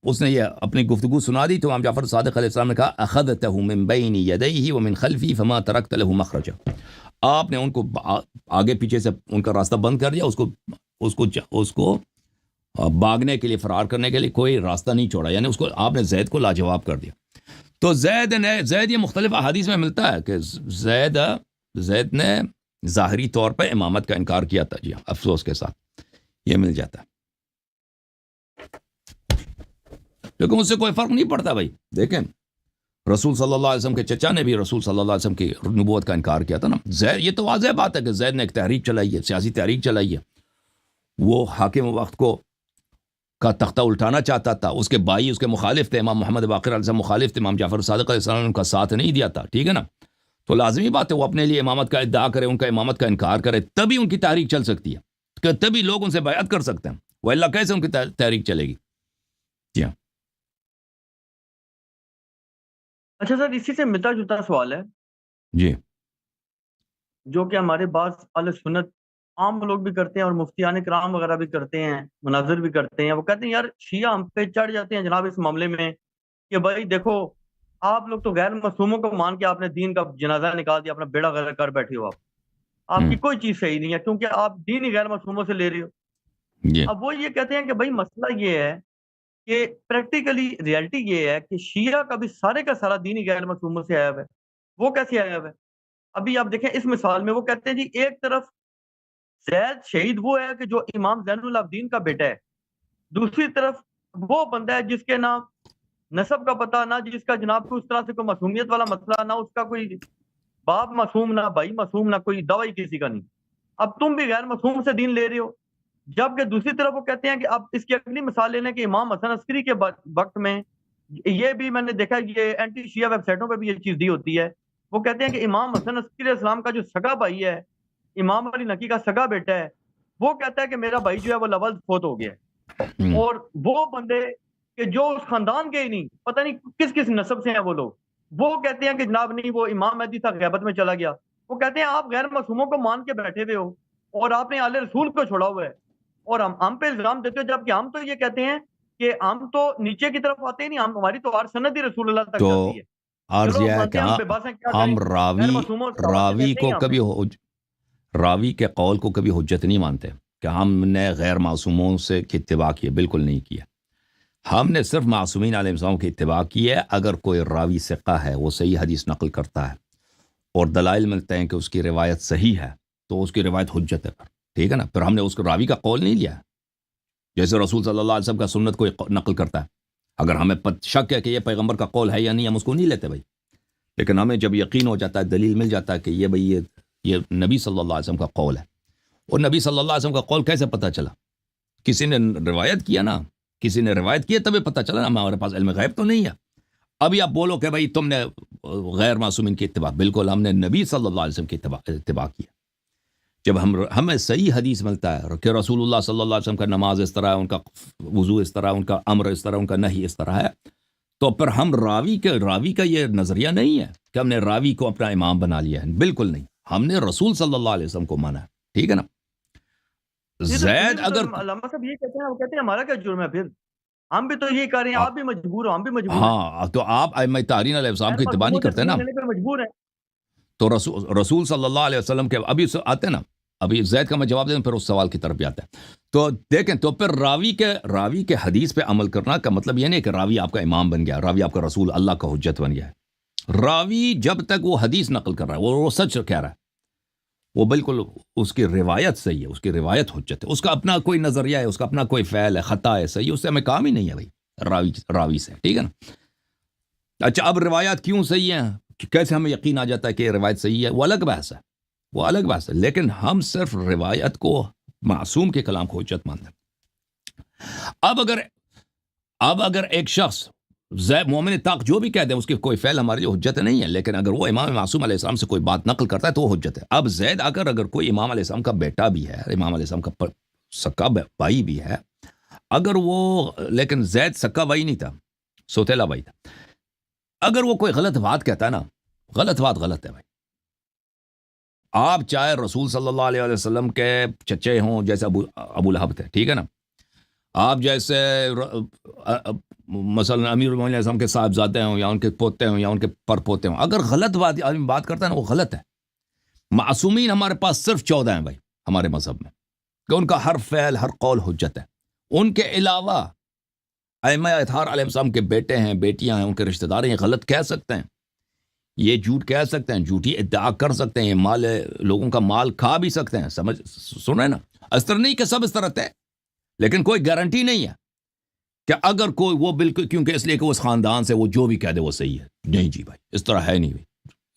اس نے یہ اپنی گفتگو سنا دی. تو امام جعفر صادق علیہ السلام نے کہا اخذته من بین یدیہ ومن خلفی فما ترکت له مخرجا, آپ نے ان کو آگے پیچھے سے ان کا راستہ بند کر دیا, اس کو بھاگنے کے لیے, فرار کرنے کے لیے کوئی راستہ نہیں چھوڑا. یعنی اس کو آپ نے زید کو لاجواب کر دیا. تو زید یہ مختلف احادیث میں ملتا ہے کہ زید نے ظاہری طور پہ امامت کا انکار کیا تھا. جی افسوس کے ساتھ یہ مل جاتا ہے, لیکن اس سے کوئی فرق نہیں پڑتا بھائی. دیکھیں رسول صلی اللہ علیہ وسلم کے چچا نے بھی رسول صلی اللہ علیہ وسلم کی نبوت کا انکار کیا تھا نا. یہ تو واضح بات ہے کہ زید نے ایک تحریک چلائی ہے, سیاسی تحریک چلائی ہے. وہ حاکم وقت کا تختہ الٹانا چاہتا تھا. اس کے بھائی اس کے مخالف تھے, امام محمد باقر علیہ السلام مخالف تھے, امام جعفر صادق علیہ السلام نے ان کا ساتھ نہیں دیا تھا, ٹھیک ہے نا. تو لازمی بات ہے وہ اپنے لیے امامت کا ادعا کرے, ان کا امامت کا انکار کرے, تبھی ان کی تحریک چل سکتی ہے, کہ تبھی لوگ ان سے بیعت کر سکتے ہیں. وہ اللہ کیسے ان کی تحریک چلے گی. جی ہاں. اچھا سر, اسی سے ملتا جلتا سوال ہے جی, جو کہ ہمارے بعض اہل سنت عام لوگ بھی کرتے ہیں اور مفتیان کرام وغیرہ بھی کرتے ہیں, مناظر بھی کرتے ہیں. وہ کہتے ہیں یار شیعہ ہم پہ چڑھ جاتے ہیں جناب اس معاملے میں کہ بھائی دیکھو آپ لوگ تو غیر معصوموں کو مان کے آپ نے دین کا جنازہ نکال دیا, اپنا بیڑا غرق کر بیٹھے ہو. آپ کی کوئی چیز صحیح نہیں ہے کیونکہ آپ دین ہی غیر معصوموں سے لے رہے ہو. جی, اب وہ یہ کہتے ہیں کہ بھائی مسئلہ یہ ہے کہ پریکٹیکلی ریالٹی یہ ہے کہ شیعہ کا بھی سارے کا سارا دین ہی غیر معصوموں سے آیا ہوا ہے. وہ کیسے آیا ہوا ہے؟ ابھی آپ دیکھیں اس مثال میں وہ کہتے ہیں جی ایک طرف زید شہید وہ ہے کہ جو امام زین العابدین کا بیٹا ہے, دوسری طرف وہ بندہ ہے جس کے نام نسب کا پتہ نہ، جس کا جناب کو اس طرح سے کوئی معصومیت والا مسئلہ نہ، اس کا کوئی باپ معصوم نہ بھائی معصوم نہ کوئی دوائی کسی کا نہیں. اب تم بھی غیر معصوم سے دین لے رہے ہو. جبکہ دوسری طرف وہ کہتے ہیں کہ اب اس کی اگلی مثال لے لیں کہ امام حسن عسکری کے وقت میں، یہ بھی میں نے دیکھا یہ اینٹی شیعہ ویب سائٹوں پہ بھی یہ چیز دی ہوتی ہے، وہ کہتے ہیں کہ امام حسن عسکری علیہ السلام کا جو سگا بھائی ہے، امام علی نقی کا سگا بیٹا ہے، وہ کہتا ہے کہ میرا بھائی جو ہے وہ لول فوت ہو گیا ہے. اور وہ بندے کہ جو اس خاندان کے ہی نہیں، پتہ نہیں کس کس نسب سے ہیں وہ لوگ، وہ کہتے ہیں کہ جناب نہیں وہ امام مہدی تھا غیبت میں چلا گیا. وہ کہتے ہیں آپ غیر معصوموں کو مان کے بیٹھے ہوئے ہو اور آپ نے آل رسول کو چھوڑا ہوا ہے، اور ہم پہ الزام دیتے ہو، جبکہ ہم تو یہ کہتے ہیں کہ ہم تو نیچے کی طرف آتے ہی نہیں، ہماری تو ہر سند ہی رسول اللہ تک تو جاتی ہے. عرض چلو یہ ہے کہ مانتے ہیں ہم بے بس ہیں، کیا ہم کریں، غیر معصوموں کا حوالے راوی دیتے کو ہی ہم کبھی راوی کے قول کو کبھی حجت نہیں مانتے کہ ہم نے غیر معصوموں سے کی اتباع کی ہے. بالکل نہیں کیا. ہم نے صرف معصومین علیہ السلام کی اتباع کی ہے. اگر کوئی راوی ثقہ ہے، وہ صحیح حدیث نقل کرتا ہے اور دلائل ملتے ہیں کہ اس کی روایت صحیح ہے، تو اس کی روایت حجت ہے. ٹھیک ہے نا. پھر ہم نے اس کو راوی کا قول نہیں لیا. جیسے رسول صلی اللہ علیہ وسلم کا سنت کوئی نقل کرتا ہے، اگر ہمیں شک ہے کہ یہ پیغمبر کا قول ہے یا نہیں، ہم اس کو نہیں لیتے بھائی. لیکن ہمیں جب یقین ہو جاتا ہے، دلیل مل جاتا ہے کہ یہ بھئی یہ نبی صلی اللہ علیہ وسلم کا قول ہے. اور نبی صلی اللہ علیہ وسلم کا قول کیسے پتہ چلا؟ کسی نے روایت کیا نا، کسی نے روایت کی ہے تبھی پتہ چلا نا. ہمارے پاس علم غیب تو نہیں ہے. ابھی آپ بولو کہ بھئی تم نے غیر معصومین کی اتباع. بالکل ہم نے نبی صلی اللہ علیہ وسلم کی اتباع کی ہے. جب ہمیں صحیح حدیث ملتا ہے کہ رسول اللہ صلی اللہ علیہ وسلم کا نماز اس طرح ہے، ان کا وضو اس طرح، ان کا امر اس طرح، ان کا نہی اس طرح ہے، تو پھر ہم راوی کا یہ نظریہ نہیں ہے کہ ہم نے راوی کو اپنا امام بنا لیا ہے. بالکل نہیں. ہم نے رسول صلی اللہ علیہ وسلم کو مانا ہے. ٹھیک ہے نا. زید اگر علامہ صاحب یہ کہتے ہیں، وہ کہتے ہیں ہمارا کیا جرم ہے پھر؟ ہم بھی تو یہ کر رہے ہیں، آپ بھی مجبور ہو، ہم بھی مجبور ہیں. ہاں، تو آپ ائمہ تارین علیہ السلام کی اتباع نہیں کرتے نا. مجبور ہیں. تو رسول صلی اللہ علیہ وسلم کے ابھی آتے نا، ابھی زید کا میں جواب دیں پھر اس سوال کی طرف بھی آتا ہے. تو دیکھیں، تو پھر راوی کے حدیث پہ عمل کرنا کا مطلب یہ نہیں کہ راوی آپ کا امام بن گیا، راوی آپ کا رسول اللہ کا حجت بن گیا ہے. راوی جب تک وہ حدیث نقل کر رہا ہے، وہ سچ کہہ رہا ہے، وہ بالکل اس کی روایت صحیح ہے، اس کی روایت حجت ہے. اس کا اپنا کوئی نظریہ ہے، اس کا اپنا کوئی فعل ہے، خطا ہے، صحیح، اس سے ہمیں کام ہی نہیں ہے بھائی راوی سے. ٹھیک ہے نا. اچھا، اب روایات کیوں صحیح ہیں، کیسے ہمیں یقین آ جاتا ہے کہ یہ روایت صحیح ہے، وہ الگ بحث ہے، وہ الگ بحث ہے. لیکن ہم صرف روایت کو، معصوم کے کلام کو حجت مانتے ہیں. اب اگر ایک شخص مومن طاق جو بھی کہہ دیں، اس کی کوئی فعل ہمارے لیے حجت نہیں ہے، لیکن اگر وہ امام معصوم علیہ السلام سے کوئی بات نقل کرتا ہے تو وہ حجت ہے. اب زید اگر کوئی امام علیہ السلام کا بیٹا بھی ہے، امام علیہ السلام کا سکا بھائی بھی ہے، اگر وہ، لیکن زید سکا بھائی نہیں تھا، سوتیلا بھائی تھا، اگر وہ کوئی غلط بات کہتا ہے نا، غلط بات غلط ہے بھائی. آپ چاہے رسول صلی اللہ علیہ وسلم کے چچے ہوں، جیسے ابو لہب تھے، ٹھیک ہے نا، آپ جیسے مثلا امیر المومنین علیہ السلام کے صاحبزادے ہوں، یا ان کے پوتے ہوں، یا ان کے پر پوتے ہوں، اگر غلط آدمی بات کرتا ہے نا، وہ غلط ہے. معصومین ہمارے پاس صرف 14 ہیں بھائی ہمارے مذہب میں، کہ ان کا ہر فعل، ہر قول حجت ہے. ان کے علاوہ ائمہ اطہار علیہ السلام کے بیٹے ہیں، بیٹیاں ہیں، ان کے رشتہ دار ہیں، غلط کہہ سکتے ہیں، یہ جھوٹ کہہ سکتے ہیں، جھوٹی ادعا کر سکتے ہیں، مال لوگوں کا مال کھا بھی سکتے ہیں. سن رہے نا. اس طرح نہیں کہ سب اس طرح تھے، لیکن کوئی گارنٹی نہیں ہے کہ اگر کوئی وہ بالکل، کیونکہ اس لیے کہ وہ اس خاندان سے وہ جو بھی کہہ دے وہ صحیح ہے. نہیں جی بھائی، اس طرح ہے نہیں بھائی.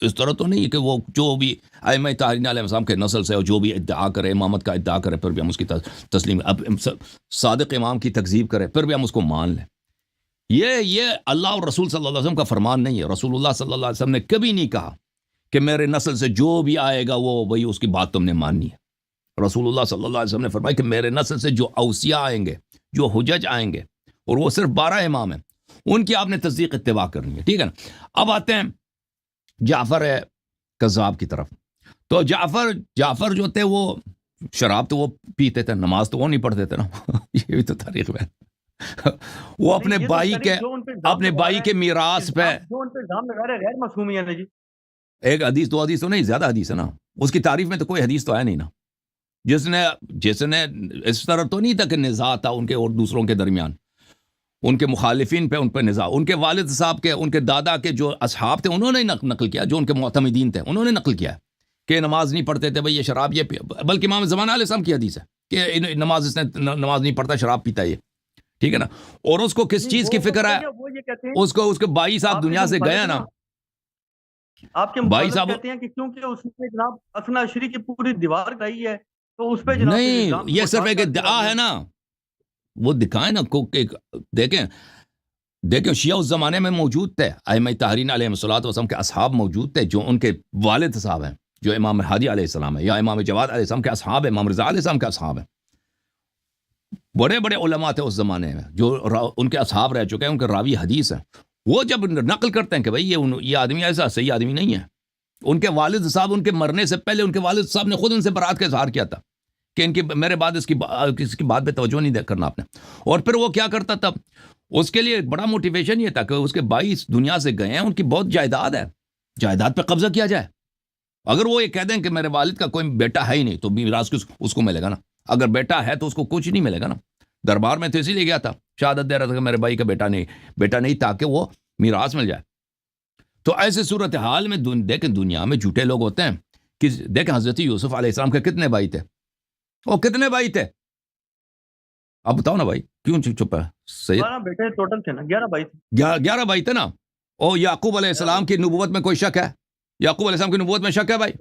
اس طرح تو نہیں ہے کہ وہ جو بھی ائمہ طاہرین علیہ السلام کے نسل سے جو بھی ادعا کرے، امامت کا ادعا کرے، پھر بھی ہم اس کی تسلیم، اب صادق امام کی تکذیب کرے، پھر بھی ہم اس کو مان لیں. یہ اللہ اور رسول صلی اللہ علیہ وسلم کا فرمان نہیں ہے. رسول اللہ صلی اللہ علیہ وسلم نے کبھی نہیں کہا کہ میرے نسل سے جو بھی آئے گا وہ وہی اس کی بات تم نے ماننی ہے. رسول اللہ صلی اللہ علیہ وسلم نے فرمایا کہ میرے نسل سے جو اوصیاء آئیں گے، جو حجج آئیں گے، اور وہ صرف 12 امام ہیں، ان کی آپ نے تصدیق اتباع کرنی ہے. ٹھیک ہے نا. اب آتے ہیں جعفر کذاب کی طرف. تو جعفر جو تھے، وہ شراب تو وہ پیتے تھے، نماز تو وہ نہیں پڑھتے تھے نا. یہ بھی تو تاریخ میں وہ اپنے بھائی کے میراث پہ جو ان پہ الزام لگا رہے غیر معصومی ہیں جی. ایک حدیث، دو حدیث تو نہیں، زیادہ حدیث ہے نا. اس کی تعریف میں تو کوئی حدیث تو ہے نہیں نا. جس نے اس طرح تو نہیں تھا کہ نزاع تھا ان کے اور دوسروں کے درمیان، ان کے مخالفین پہ، ان پہ نزاع. ان کے والد صاحب کے، ان کے دادا کے جو اصحاب تھے، انہوں نے نقل کیا، جو ان کے معتمدین تھے انہوں نے نقل کیا کہ نماز نہیں پڑھتے تھے بھئی، یہ شراب، یہ بلکہ امام زمانہ علیہ السلام کی حدیث ہے کہ نماز نہیں پڑھتا، شراب پیتا ہے یہ. ٹھیک ہے نا. اور اس کو کس چیز کی فکر ہے؟ وہ وہ یہ کہتے ہیں اس کے بھائی صاحب آپ کے دنیا جو سے گئے ہیں مخالف نا، آپ کے بھائی مخالف صاحب کہتے ہیں کہ کیونکہ اس نے جناب اسنا عشری کی پوری دیوار کرائی ہے تو اس پہ جناب پھر نہیں، الزام یہ صرف اٹھا ایک کر ادعا ہے نا، وہ دکھائیں نا دیکھیں شیعہ اس زمانے میں موجود تھے، ائمہ طاہرین علیہ الصلوۃ والسلام کے اصحاب موجود تھے، جو ان کے والد صاحب ہیں، جو امام ہادی علیہ السلام ہے، یا امام جواد علیہ السلام کے اصحاب ہیں، امام رضا علیہ السلام کے اصحاب ہیں، بڑے بڑے علماء تھے اس زمانے میں جو ان کے اصحاب رہ چکے ہیں، ان کے راوی حدیث ہیں. وہ جب نقل کرتے ہیں کہ بھئی یہ آدمی ایسا صحیح آدمی نہیں ہے، ان کے والد صاحب ان کے مرنے سے پہلے ان کے والد صاحب نے خود ان سے برات کا اظہار کیا تھا کہ ان کی میرے بعد اس کی بات پہ توجہ نہیں کرنا آپ نے. اور پھر وہ کیا کرتا تھا، اس کے لیے بڑا موٹیویشن یہ تھا کہ اس کے بھائی اس دنیا سے گئے ہیں، ان کی بہت جائیداد ہے، جائیداد پہ قبضہ کیا جائے. اگر وہ یہ کہہ دیں کہ میرے والد کا کوئی بیٹا ہے ہی نہیں تو میراث اس کو ملے گا نا، اگر بیٹا ہے تو اس کو کچھ نہیں ملے گا نا. دربار میں تو اسی لیے گیا تھا، شہادت دے رہا تھا کہ میرے بھائی کا بیٹا نہیں تاکہ وہ میراث مل جائے. تو ایسے صورتحال میں دیکھیں دنیا میں جھوٹے لوگ ہوتے ہیں کہ دیکھیں حضرت یوسف علیہ السلام کے کتنے بھائی تھے، وہ کتنے بھائی تھے آپ بتاؤ نا بھائی، کیوں چپ ہے سید؟ 12 بیٹے ٹوٹل تھے نا، 11 بھائی تھے. 11 بھائی تھے نا. اور یعقوب علیہ السلام کی نبوت میں کوئی شک ہے؟ یعقوب علیہ السلام کی نبوت میں شک ہے بھائی؟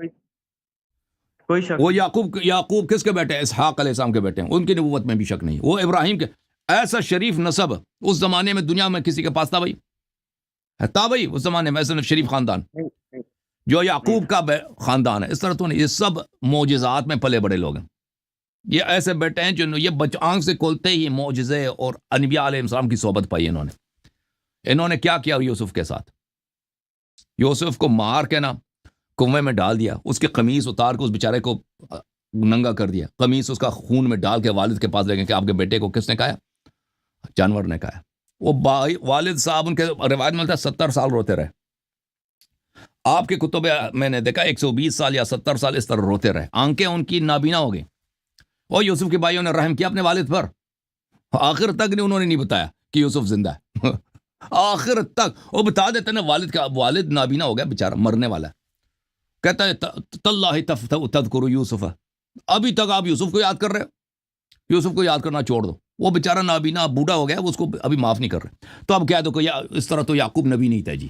کوئی شک وہ نہیں. یعقوب کس کے بیٹے ہیں؟ اسحاق علیہ السلام کے بیٹے ہیں، ان کی نبوت میں بھی شک نہیں. وہ ابراہیم کے ایسا شریف نسب اس زمانے میں دنیا میں کسی کے پاس تھا بھائی؟ تھا بھئی اس زمانے میں ایسا شریف خاندان نہیں. جو یعقوب کا خاندان ہے؟ اس طرح تو نہیں. یہ سب معجزات میں پلے بڑے لوگ ہیں. یہ ایسے بیٹے ہیں جو یہ آنکھ سے کھولتے ہی معجزے اور انبیاء علیہ السلام کی صحبت پائی. انہوں نے کیا کیا یوسف کے ساتھ؟ یوسف کو مار کے نا کنویں میں ڈال دیا، اس کی قمیص اتار کے اس بیچارے کو ننگا کر دیا، قمیص اس کا خون میں ڈال کے والد کے پاس لے گئے کہ آپ کے بیٹے کو کس نے کھایا؟ جانور نے کھایا. وہ والد صاحب ان کے روایت میں 70 سال روتے رہے. آپ کے کتب میں نے دیکھا 120 سال یا 70 سال اس طرح روتے رہے، آنکھیں ان کی نابینا ہو گئی. اور یوسف کے بھائیوں نے رحم کیا اپنے والد پر، آخر تک انہوں نے نہیں بتایا کہ یوسف زندہ ہے. آخر تک وہ بتا دیتے نا والد نابینا ہو گیا بیچارہ، مرنے والا ہے. کہتا ہے تاللہ تذکر یوسف، ابھی تک آپ یوسف کو یاد کر رہے ہو، یوسف کو یاد کرنا چھوڑ دو، وہ بیچارہ نابینا بوڑھا ہو گیا، اس کو ابھی معاف نہیں کر رہے. تو اب کہہ دو کہ اس طرح تو یعقوب نبی نہیں تھا جی،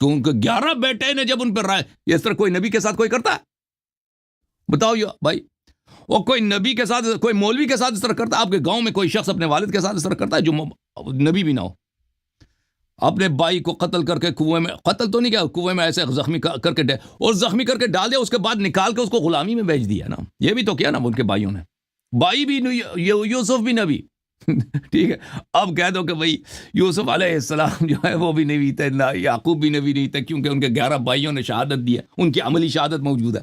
کیونکہ 11 بیٹے نے جب ان پر رائے، اس طرح کوئی نبی کے ساتھ کوئی کرتا ہے؟ بتاؤ بھائی، وہ کوئی نبی کے ساتھ، کوئی مولوی کے ساتھ اس طرح کرتا ہے؟ آپ کے گاؤں میں کوئی شخص اپنے والد کے ساتھ اس طرح کرتا ہے جو نبی بھی نہ ہو؟ اپنے بھائی کو قتل کر کے کنویں میں، قتل تو نہیں کیا، کنویں میں ایسے زخمی کر کے اور زخمی کر کے ڈال دیا، اس کے بعد نکال کے اس کو غلامی میں بیچ دیا نا. یہ بھی تو کیا نا ان کے بھائیوں نے، بھائی بھی یوسف بھی نبی. ٹھیک ہے، اب کہہ دو کہ بھئی یوسف علیہ السلام جو ہے وہ بھی نبی تھے، یعقوب بھی نبی نہیں تھے، کیونکہ ان کے 11 بھائیوں نے شہادت دی ہے، ان کی عملی شہادت موجود ہے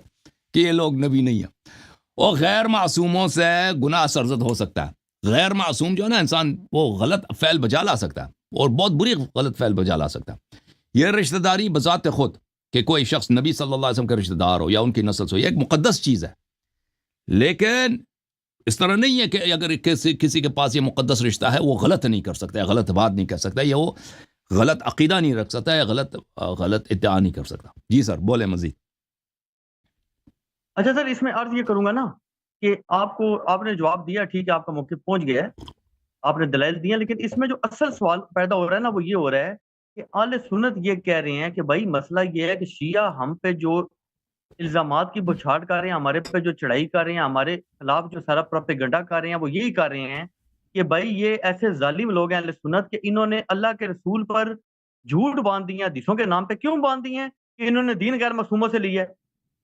کہ یہ لوگ نبی نہیں ہیں. اور غیر معصوموں سے گناہ سرزد ہو سکتا ہے. غیر معصوم جو ہے نا انسان، وہ غلط فعل بجا لا سکتا ہے اور بہت بری غلط فعل بجا لا سکتا ہے. یہ رشتہ داری بذات خود کہ کوئی شخص نبی صلی اللہ علیہ وسلم کا رشتہ دار ہو یا ان کی نسل سے ہو، یہ ایک مقدس چیز ہے. لیکن اس طرح نہیں ہے کہ اگر کسی کے پاس یہ مقدس رشتہ ہے وہ غلط نہیں کر سکتا ہے، غلط بات نہیں کر سکتا ہے، یا وہ غلط عقیدہ نہیں رکھ سکتا ہے، غلط ادعا نہیں کر سکتا. جی سر بولے مزید. اچھا سر، اس میں عرض یہ کروں گا نا کہ آپ نے جواب دیا، ٹھیک ہے، آپ کا موقف پہنچ گیا ہے، آپ نے دلائل دیا، لیکن اس میں جو اصل سوال پیدا ہو رہا ہے نا وہ یہ ہو رہا ہے کہ اہل سنت یہ کہہ رہے ہیں کہ بھائی مسئلہ یہ ہے کہ شیعہ ہم پہ جو الزامات کی بچھاڑ کر رہے ہیں، ہمارے پہ جو چڑھائی کر رہے ہیں، ہمارے خلاف جو سارا پروپیگنڈا کر رہے ہیں، وہ یہی کر رہے ہیں کہ بھائی یہ ایسے ظالم لوگ ہیں اہل سنت کہ انہوں نے اللہ کے رسول پر جھوٹ باندھ دیے ہیں. حدیثوں کے نام پہ کیوں باندھ دیے ہیں؟ کہ انہوں نے دین غیر معصوموں سے لیا ہے.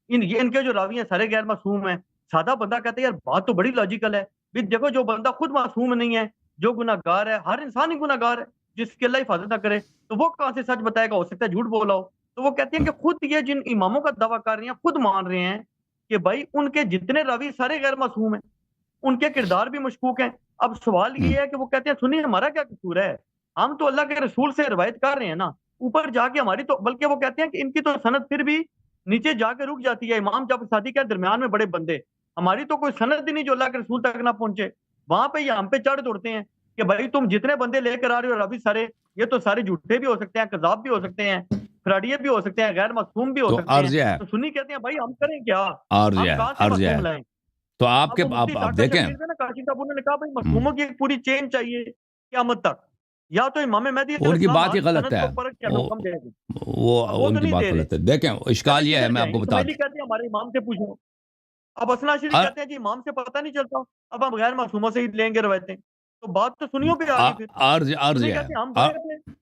ان کے جو راوی ہیں سارے غیر معصوم ہیں. سادہ بندہ کہتا ہے یار بات تو بڑی لاجیکل ہے، بھی دیکھو جو بندہ خود معصوم نہیں ہے، جو گناہ گار ہے، ہر انسان ہی گناہ گار ہے، جس کی اللہ حفاظت نہ کرے، تو وہ کہاں سے سچ بتائے گا؟ ہو سکتا ہے جھوٹ بولا ہو. تو وہ کہتے ہیں کہ خود یہ جن اماموں کا دعویٰ کر رہے ہیں خود مان رہے ہیں کہ بھائی ان کے جتنے راوی سارے غیر معصوم ہیں، ان کے کردار بھی مشکوک ہیں. اب سوال یہ ہے کہ وہ کہتے ہیں سنیے ہمارا کیا قصور ہے، ہم تو اللہ کے رسول سے روایت کر رہے ہیں نا، اوپر جا کے ہماری تو، بلکہ وہ کہتے ہیں کہ ان کی تو سند پھر بھی نیچے جا کے رک جاتی ہے. امام جب ساتھی کے درمیان میں بڑے بندے، ہماری تو کوئی سند ہی نہیں جو اللہ کے رسول تک نہ پہنچے. وہاں پہ یہ ہم پہ چڑھ دوڑتے ہیں کہ بھائی تم جتنے بندے لے کر آ رہے ہو راوی سارے، یہ تو سارے جھوٹے بھی ہو سکتے ہیں، کذاب بھی ہو سکتے ہیں، فراڈیے بھی ہو سکتے ہیں، غیر معصوم بھی ہو تو سکتے ہیں. عرض ہے، تو سنی کہتے ہیں بھائی ہم کریں کیا، عرض ہم ہے، کہاں سے عرض ہے. معصوم لائیں؟ تو آپ اب وہ مفتی آپ ڈاکٹر دیکھیں، شبیر تھے نا کاشی صاحب، انہوں نے کہا بھائی معصوموں کی ایک پوری چین چاہیے قیامت تک. یا تو امام مہدی علیہ ان کی السلام بات ہی آج غلط سند ہے، کو پرکھ کے ہمیں حکم دے دیں۔ وہ اب وہ ان تو کی نہیں بات دے رہے، غلط ہے۔ دیکھیں اشکال کہتے یہ ہے، کدھر میں آپ جائیں کو گے؟ بتا سمیلی کہتے ہیں ہمارے امام سے پوچھو، اب اسنا شریف کہتے ہیں جی امام سے پتہ نہیں چلتا، اب ہم غیر معصوموں سے ہی لیں گے روایتیں، تو بات تو سنیوں پہ آ گئی پھر، عرض سنی یہ کہتے ہیں ہم بغیر ہے، تھے۔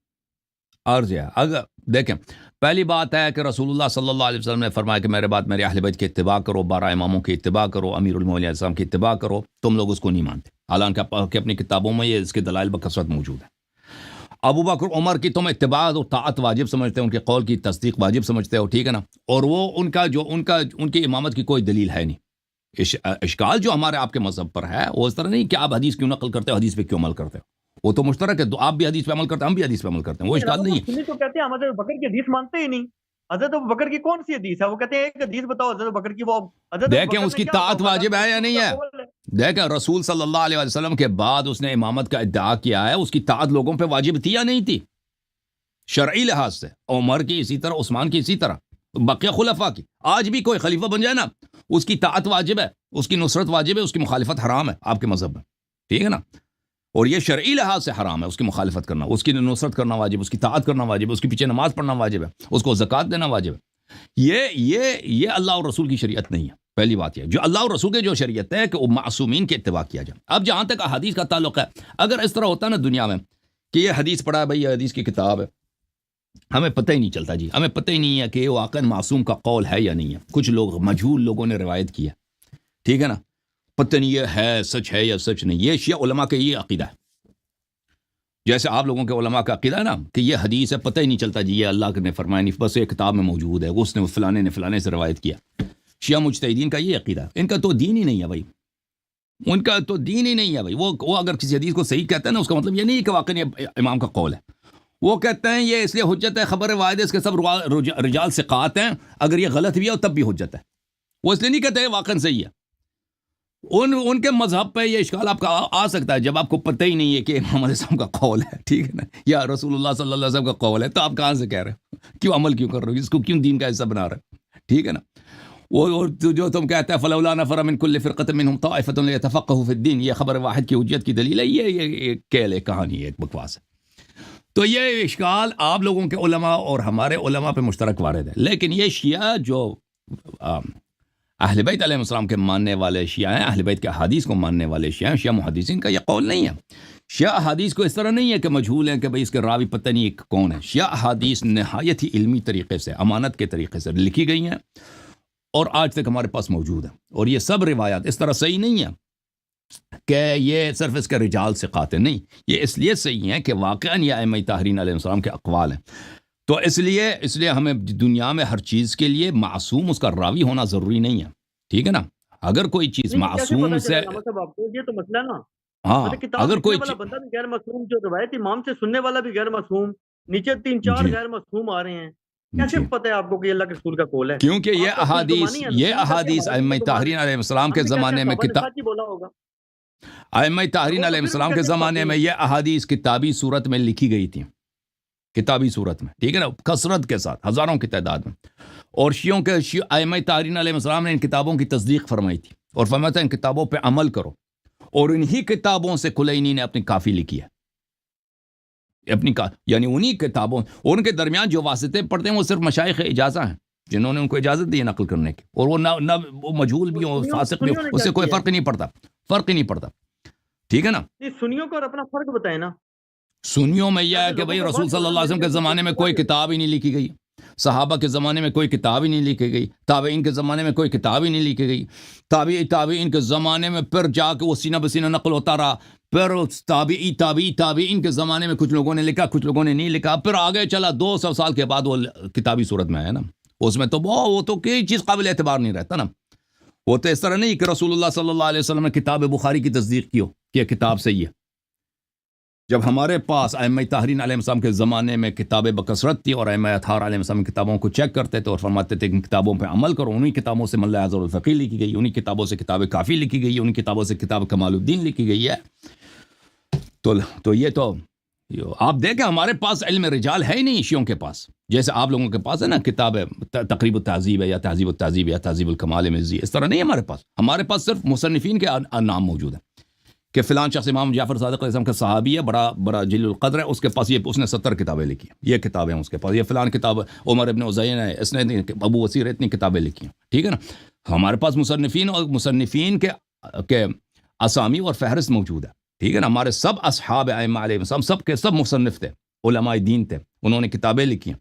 عرض یہ ہے، اگر دیکھیں پہلی بات ہے کہ رسول اللہ صلی اللہ علیہ وسلم نے فرمایا کہ میرے بعد میرے اہل بیت کی اتباع کرو، 12 اماموں کی اتباع کرو، امیر المومنین علیہ السلام کی اتباع کرو، تم لوگ اس کو نہیں مانتے، حالانکہ کہ اپنی کتابوں میں یہ اس کے دلائل بکثرت موجود ہے۔ ابو بکر عمر کی تم اتباع و طاعت واجب سمجھتے ہو، ان کے قول کی تصدیق واجب سمجھتے ہو، ٹھیک ہے نا، اور وہ ان کی امامت کی کوئی دلیل ہے نہیں۔ اشکال جو ہمارے آپ کے مذہب پر ہے وہ اس طرح نہیں کہ آپ حدیث کیوں نقل کرتے ہو، حدیث پہ کیوں عمل کرتے ہو، وہ تو مشترک ہے، آپ بھی حدیث پہ عمل کرتے ہیں، ہم بھی حدیث پہ عمل کرتے ہیں، وہ لیکن اشکال حضرت نہیں ہم ہے۔ سنی تو کہتے ہیں ہم حضرت بکر کی حدیث مانتے ہی نہیں، حضرت ابو بکر کی کون سی حدیث ہے؟ وہ کہتے ہیں ایک حدیث بتاؤ حضرت بکر کی، وہ حضرت ابو دیکھیں بکر اس نے کی کیا طاعت فرمایا واجب کہ ہے یا رسول نہیں کا ہے؟ قول ہے۔ دیکھیں رسول صلی اللہ علیہ وسلم کے بعد اس نے امامت کا ادعا کیا ہے، اس کی طاعت لوگوں پہ واجب تھی یا نہیں تھی؟ شرعی لحاظ سے عمر کی اسی طرح، عثمان کی اسی طرح، بقیہ خلفاء کی، آج بھی کوئی خلیفہ بن جائے نا اس کی طاعت واجب ہے، اس کی نصرت واجب ہے، اس کی مخالفت حرام ہے آپ کے مذہب میں، ٹھیک ہے نا، اور یہ شرعی لحاظ سے حرام ہے اس کی مخالفت کرنا، اس کی نصرت کرنا واجب، اس کی طاعت کرنا واجب، اس کے پیچھے نماز پڑھنا واجب ہے، اس کو زکوٰۃ دینا واجب ہے۔ یہ اللہ اور رسول کی شریعت نہیں ہے، پہلی بات یہ جو اللہ اور رسول کی جو شریعت ہے کہ وہ معصومین کی اتباع کیا جائے۔ اب جہاں تک احادیث کا تعلق ہے، اگر اس طرح ہوتا نا دنیا میں کہ یہ حدیث پڑھا ہے بھائی، یہ حدیث کی کتاب ہے، ہمیں پتہ ہی نہیں چلتا جی، ہمیں پتہ ہی نہیں ہے کہ یہ واقعا معصوم کا قول ہے یا نہیں ہے، کچھ لوگ مجہول لوگوں نے روایت کیا، ٹھیک ہے نا، پتہ نہیں یہ ہے سچ ہے یا سچ نہیں، یہ شیعہ علماء کا یہ عقیدہ ہے، جیسے آپ لوگوں کے علماء کا عقیدہ ہے نا کہ یہ حدیث ہے، پتہ ہی نہیں چلتا جی یہ اللہ نے فرمایا نہیں، بس یہ کتاب میں موجود ہے، اس نے فلانے سے روایت کیا۔ شیعہ مجتہدین کا یہ عقیدہ ہے، ان کا تو دین ہی نہیں ہے بھائی، ان کا تو دین ہی نہیں ہے بھائی، وہ اگر کسی حدیث کو صحیح کہتے ہیں نا اس کا مطلب یہ نہیں کہ واقعی یہ امام کا قول ہے، وہ کہتے ہیں یہ اس لیے حجت ہے، خبر واحد ہے، اس کے سب رجال ثقات ہیں، اگر یہ غلط بھی ہے تب بھی حجت ہے، وہ اس لیے نہیں کہتے واقعا صحیح ہے۔ ان کے مذہب پہ یہ اشکال آپ کا آ سکتا ہے جب آپ کو پتہ ہی نہیں ہے کہ امام علیہ السلام کا قول ہے، ٹھیک ہے نا، یا رسول اللہ صلی اللہ علیہ وسلم کا قول ہے، تو آپ کہاں سے کہہ رہے ہو، کیوں عمل کیوں کر رہے ہو، اس کو کیوں دین کا حصہ بنا رہے ہو، ٹھیک ہے نا، وہ جو تم کہتے ہیں فلولا نفر من کل فرقۃ منهم طائفۃ لیتفقهوا فی الدین، یہ خبر واحد کی حجت کی دلیل ہے، یہ کیل ہے، کہانی ہے، ایک بکواس ہے۔ تو یہ اشکال آپ لوگوں کے علماء اور ہمارے علماء پہ مشترک وارد ہے، لیکن یہ شیعہ جو اہل بیت علیہ السلام کے ماننے والے شیعہ ہیں، اہل بیت کے احادیث کو ماننے والے شیعہ ہیں، شیعہ محدثین کا یہ قول نہیں ہے۔ شیعہ احادیث کو اس طرح نہیں ہے کہ مجہول ہیں کہ بھئی اس کے راوی پتہ نہیں کون ہے، شیعہ احادیث نہایت ہی علمی طریقے سے، امانت کے طریقے سے لکھی گئی ہیں اور آج تک ہمارے پاس موجود ہیں، اور یہ سب روایات اس طرح صحیح نہیں ہیں کہ یہ صرف اس کے رجال ثقات ہیں، نہیں، یہ اس لیے صحیح ہیں کہ واقعاً یہ ائمہ طاہرین علیہ السلام کے اقوال ہیں، تو اس لیے ہمیں دنیا میں ہر چیز کے لیے معصوم اس کا راوی ہونا ضروری نہیں ہے، ٹھیک ہے نا، اگر کوئی چیز نہیں کیسے معصوم پتا سے، چلے صاحب آپ کو، یہ تو مسئلہ ہے نا، ہاں مطلب کتاب اگر لکھنے کوئی والا بندہ بھی غیر معصوم، جو روایت امام سے سننے والا بھی غیر معصوم، نیچے 3-4 جی غیر معصوم آ رہے ہیں، کیسے جی، پتہ ہے آپ کو کہ یہ اللہ کے رسول کا قول ہے؟ کیونکہ یہ آپ کا ترجمانی ہے، یہ ہم کہتے ہیں احادیث ہمارے ائمہ لیے تو طاہرین علیہ السلام ہم کے بھی کہتے ہیں زمانے میں صحابہ نے سچ ہی بولا ہوگا، ائمہ طاہرین وہ تو علیہ پھر بھی السلام کے کہتے ہیں زمانے میں یہ احادیث کتابی صورت میں لکھی گئی تھی، کتابی صورت میں، ٹھیک ہے نا، کثرت کے ساتھ، ہزاروں کی تعداد میں، اور شیعوں کے ائمہ طاہرین علیہ السلام نے ان کتابوں کی تصدیق فرمائی تھی اور فرمایا تھا ان کتابوں پہ عمل کرو، اور انہی کتابوں سے کلینی نے اپنی کافی لکھی ہے، یعنی انہی کتابوں، ان کے درمیان جو واسطے پڑھتے ہیں وہ صرف مشائخ اجازہ ہیں جنہوں نے ان کو اجازت دی ہے نقل کرنے کی، اور وہ نہ وہ مجہول بھی ہو، فاسق بھی ہو، سنیوں نے اس کیا سے کوئی کیا فرق ہی نہیں پڑتا، ٹھیک ہے نا۔ ہے؟ سنیوں کو اور اپنا فرق بتائیں نا، سنیوں میں یہ ہے کہ لوگوں بھئی کو رسول بات صلی اللہ علیہ وسلم کے زمانے میں کوئی بتائیں۔ کتاب ہی نہیں لکھی گئی، صحابہ کے زمانے میں کوئی کتاب ہی نہیں لکھی گئی، تابعین کے زمانے میں کوئی کتاب ہی نہیں لکھی گئی، تابعین کے زمانے میں پھر جا کے وہ سینہ بسینہ نقل ہوتا رہا، پھر تابعین کے زمانے میں کچھ لوگوں نے لکھا، کچھ لوگوں نے نہیں لکھا، پھر آگے چلا 200 سال کے بعد وہ کتابی صورت میں آیا نا، اس میں تو وہ تو کوئی چیز قابل اعتبار نہیں رہتا نا، وہ تو اس طرح نہیں کہ رسول اللہ صلی اللہ علیہ وسلم نے کتاب بخاری کی تصدیق کی ہو کہ یہ کتاب صحیح ہے، جب ہمارے پاس ائمہ طاہرین علیہ السلام کے زمانے میں کتابیں بکثرت تھی اور ائمہ اطہار علیہ السلام کی کتابوں کو چیک کرتے تھے اور فرماتے تھے کہ ان کتابوں پہ عمل کرو، انہی کتابوں سے ملا اعظم الفقی لکھی گئی، انہی کتابوں سے کتاب کافی لکھی گئی، انہی کتابوں سے کتاب کمال الدین لکھی گئی ہے، تو یہ تو آپ دیکھیں ہمارے پاس علم رجال ہے ہی نہیں شیعوں کے پاس، جیسے آپ لوگوں کے پاس ہے نا کتاب تقریب التہذیب ہے یا تہذیب التہذیب یا تہذیب الکمال مزی، اس طرح نہیں ہے ہمارے پاس صرف مصنفین کے نام موجود ہیں کہ فلان شخص امام جعفر صادق علیہ السلام کا صحابی ہے، بڑا جلیل القدر ہے، اس کے پاس اس نے 70 کتابیں لکھی ہیں، یہ کتابیں ہیں اس کے پاس، یہ فلان کتاب عمر ابن عزین ہے، اس نے ابو وسیر اتنی کتابیں لکھی ہیں، ٹھیک ہے نا. ہمارے پاس مصنفین اور مصنفین کے اسامی اور فہرست موجود ہے، ٹھیک ہے نا. ہمارے سب اصحاب ائمہ علیہ السلام سب کے سب مصنف تھے، علماء دین تھے، انہوں نے کتابیں لکھی ہیں،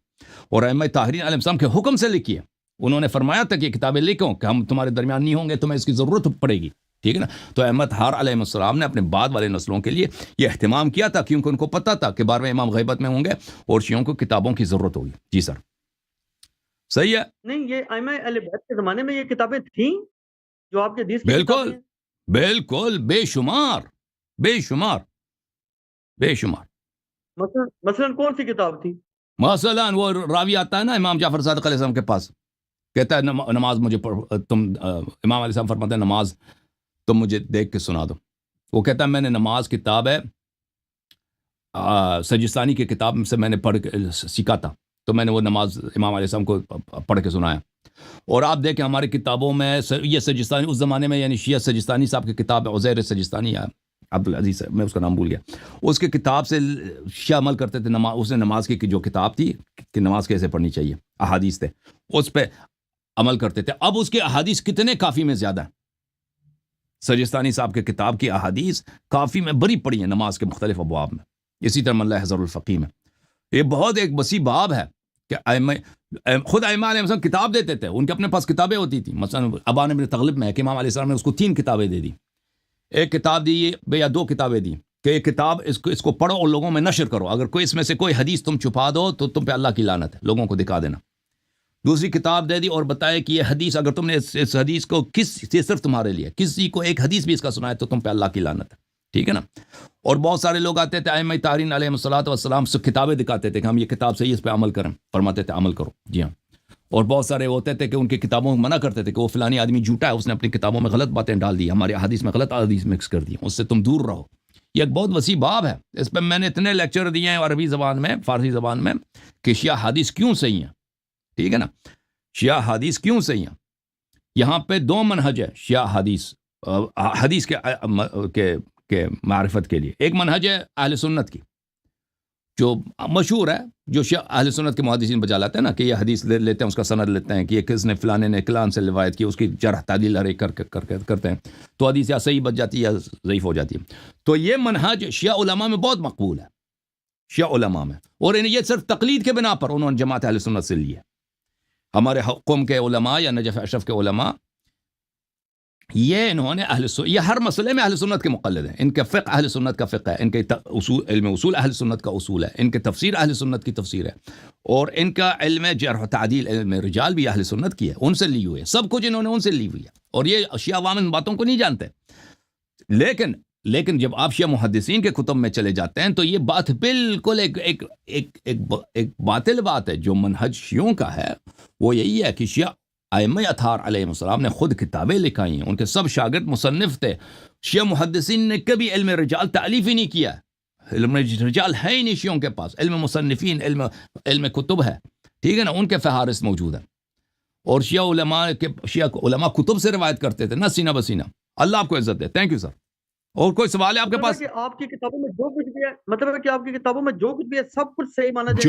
اور ائمہ طاہرین علیہ السلام کے حکم سے لکھی ہیں. انہوں نے فرمایا تھا کہ کتابیں لکھو کہ ہم تمہارے درمیان نہیں ہوں گے، تمہیں اس کی ضرورت پڑے گی، ٹھیک ہے نا. تو احمد طاہر علیہ السلام نے اپنے بعد والے نسلوں کے لیے یہ اہتمام کیا تھا، کیونکہ ان کو پتہ تھا کہ 12ویں امام غیبت میں ہوں گے اور شیعوں کو کتابوں کی ضرورت ہوگی. جی سر صحیح ہے. نہیں، یہ ائمہ اہل بیت کے زمانے میں یہ کتابیں تھیں جو آپ کے حدیث کی بالکل کتابیں ہیں؟ بالکل، بے شمار بے شمار بے شمار. مثلا کون سی کتاب تھی؟ مثلا وہ راوی آتا ہے نا امام جعفر صادق علیہ السلام کے پاس، کہتا ہے نماز مجھے تم امام علیہ السلام فرماتے ہیں نماز تم مجھے دیکھ کے سنا دو. وہ کہتا ہے میں نے نماز کتاب ہے سجستانی کی کتاب سے میں نے پڑھ کے سیکھا تھا، تو میں نے وہ نماز امام علیہ السلام کو پڑھ کے سنایا. اور آپ دیکھیں ہماری کتابوں میں یہ سجستانی اس زمانے میں، یعنی شیعہ سجستانی صاحب کی کتاب ہے، عزیر سجستانی ہے، عبدالعزیز میں اس کا نام بھول گیا، اس کی کتاب سے شیعہ عمل کرتے تھے. اس نے نماز کی جو کتاب تھی کہ نماز کیسے پڑھنی چاہیے، احادیث تھے، اس پہ عمل کرتے تھے. اب اس کے احادیث کتنے کافی میں زیادہ ہیں. سجستانی صاحب کے کتاب کی احادیث کافی میں بڑی پڑی ہیں نماز کے مختلف ابواب میں. اسی طرح ملا حضر الفقی میں یہ بہت ایک وسیع باب ہے کہ خود ائمہ علیہ السلام کتاب دیتے تھے، ان کے اپنے پاس کتابیں ہوتی تھیں. مثلا ابان ابن تغلب میں ہے کہ امام علیہ السلام نے اس کو 3 کتابیں دے دی، ایک کتاب دی یا 2 کتابیں دی کہ یہ کتاب اس کو پڑھو اور لوگوں میں نشر کرو، اگر کوئی اس میں سے کوئی حدیث تم چھپا دو تو تم پہ اللہ کی لعنت ہے، لوگوں کو دکھا دینا. دوسری کتاب دے دی اور بتایا کہ یہ حدیث اگر تم نے اس حدیث کو صرف تمہارے لیے کسی کو ایک حدیث بھی اس کا سنائے تو تم پہ اللہ کی لعنت ہے، ٹھیک ہے نا. اور بہت سارے لوگ آتے تھے ائمہ طاہرین علیہ السلام سے کتابیں دکھاتے تھے کہ ہم یہ کتاب صحیح اس پہ عمل کریں، فرماتے تھے عمل کرو. جی ہاں. اور بہت سارے ہوتے تھے کہ ان کی کتابوں میں منع کرتے تھے کہ وہ فلانی آدمی جھوٹا ہے، اس نے اپنی کتابوں میں غلط باتیں ڈال دی، ہمارے حدیث میں غلط حدیث مکس کر دی، اس سے تم دور رہو. یہ ایک بہت وسیع باب ہے، اس پہ میں نے اتنے لیکچر دیے ہیں عربی زبان میں، فارسی زبان میں، کہ شیعہ حدیث کیوں صحیح ہیں، ٹھیک ہے نا. شیعہ حدیث کیوں صحیح ہیں. یہاں پہ 2 منہج ہے شیعہ حدیث کے معرفت کے لیے. ایک منہج ہے اہل سنت کی جو مشہور ہے، جو شیعہ اہل سنت کے محدثین بجا لاتے ہیں نا کہ یہ حدیث لیتے ہیں، اس کا سند لیتے ہیں کہ یہ کس نے فلانے نے کلان سے روایت کی، اس کی جرح تعدیل ہر ایک کرتے ہیں تو حدیث یا صحیح بچ جاتی ہے یا ضعیف ہو جاتی ہے. تو یہ منہج شیعہ علماء میں بہت مقبول ہے، شیعہ علماء میں، اور یہ صرف تقلید کے بنا پر انہوں نے جماعت اہل سنت سے لی ہے. ہمارے قوم کے علماء یا نجف اشرف کے علماء یہ انہوں نے یہ ہر مسئلے میں اہل سنت کے مقلد ہیں. ان کا فقہ اہل سنت کا فقہ ہے، ان کے علم اصول اہل سنت کا اصول ہے، ان کے تفسیر اہل سنت کی تفسیر ہے، اور ان کا علم جرح و تعدیل، علم رجال بھی اہل سنت کی ہے، ان سے لی ہوئی ہے، سب کچھ انہوں نے ان سے لی ہوئی ہے. اور یہ شیعہ عوام ان باتوں کو نہیں جانتے. لیکن جب آپ شیعہ محدثین کے کتب میں چلے جاتے ہیں تو یہ بات بالکل ایک باطل بات ہے. جو منہج شیعوں کا ہے وہ یہی ہے کہ شیعہ ائمہ اطہار علیہ السلام نے خود کتابیں لکھائی ہیں، ان کے سب شاگرد مصنف تھے. شیعہ محدثین نے کبھی علم رجال تعلیف ہی نہیں کیا، علم رجال ہے ہی نہیں شیعوں کے پاس. علم مصنفین، علم کتب ہے، ٹھیک ہے نا، ان کے فہارست موجود ہیں. اور شیعہ علماء کتب سے روایت کرتے تھے، نہ سینہ بسینہ. اللہ آپ کو عزت دے. Thank you sir. اور کوئی سوال ہے آپ کے پاس؟ آپ کی کتابوں میں جو کچھ بھی ہے، مطلب ہے کہ آپ کی کتابوں میں جو کچھ بھی ہے سب کچھ صحیح مانا جائے؟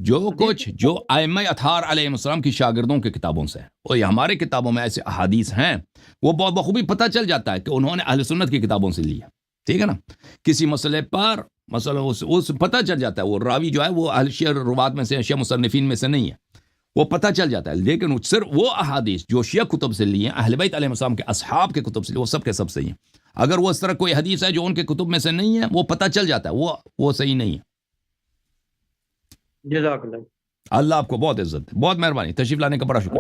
جو کچھ جو ائمہ اطہار علیہ السلام کی شاگردوں کے کتابوں سے ہے، اور یہ ہمارے کتابوں میں ایسے احادیث ہیں وہ بہت بخوبی پتہ چل جاتا ہے کہ انہوں نے اہل سنت کی کتابوں سے لیا، ٹھیک ہے نا. کسی مسئلے پر اس پتہ چل جاتا ہے وہ راوی جو ہے وہ اہل شیعہ روات میں سے، شیعہ مصنفین میں سے نہیں ہے، وہ پتہ چل جاتا ہے. لیکن صرف وہ احادیث جو شیعہ کتب سے لی ہیں، اہل بیت علیہ السلام کے اصحاب کے کتب سے لی، وہ سب کے سب صحیح ہیں. اگر وہ اس طرح کوئی حدیث ہے جو ان کے کتب میں سے نہیں ہے، وہ پتہ چل جاتا ہے وہ صحیح نہیں ہے. جزاک اللہ. اللہ آپ کو بہت عزت دے. بہت مہربانی. تشریف لانے کا بڑا شکریہ.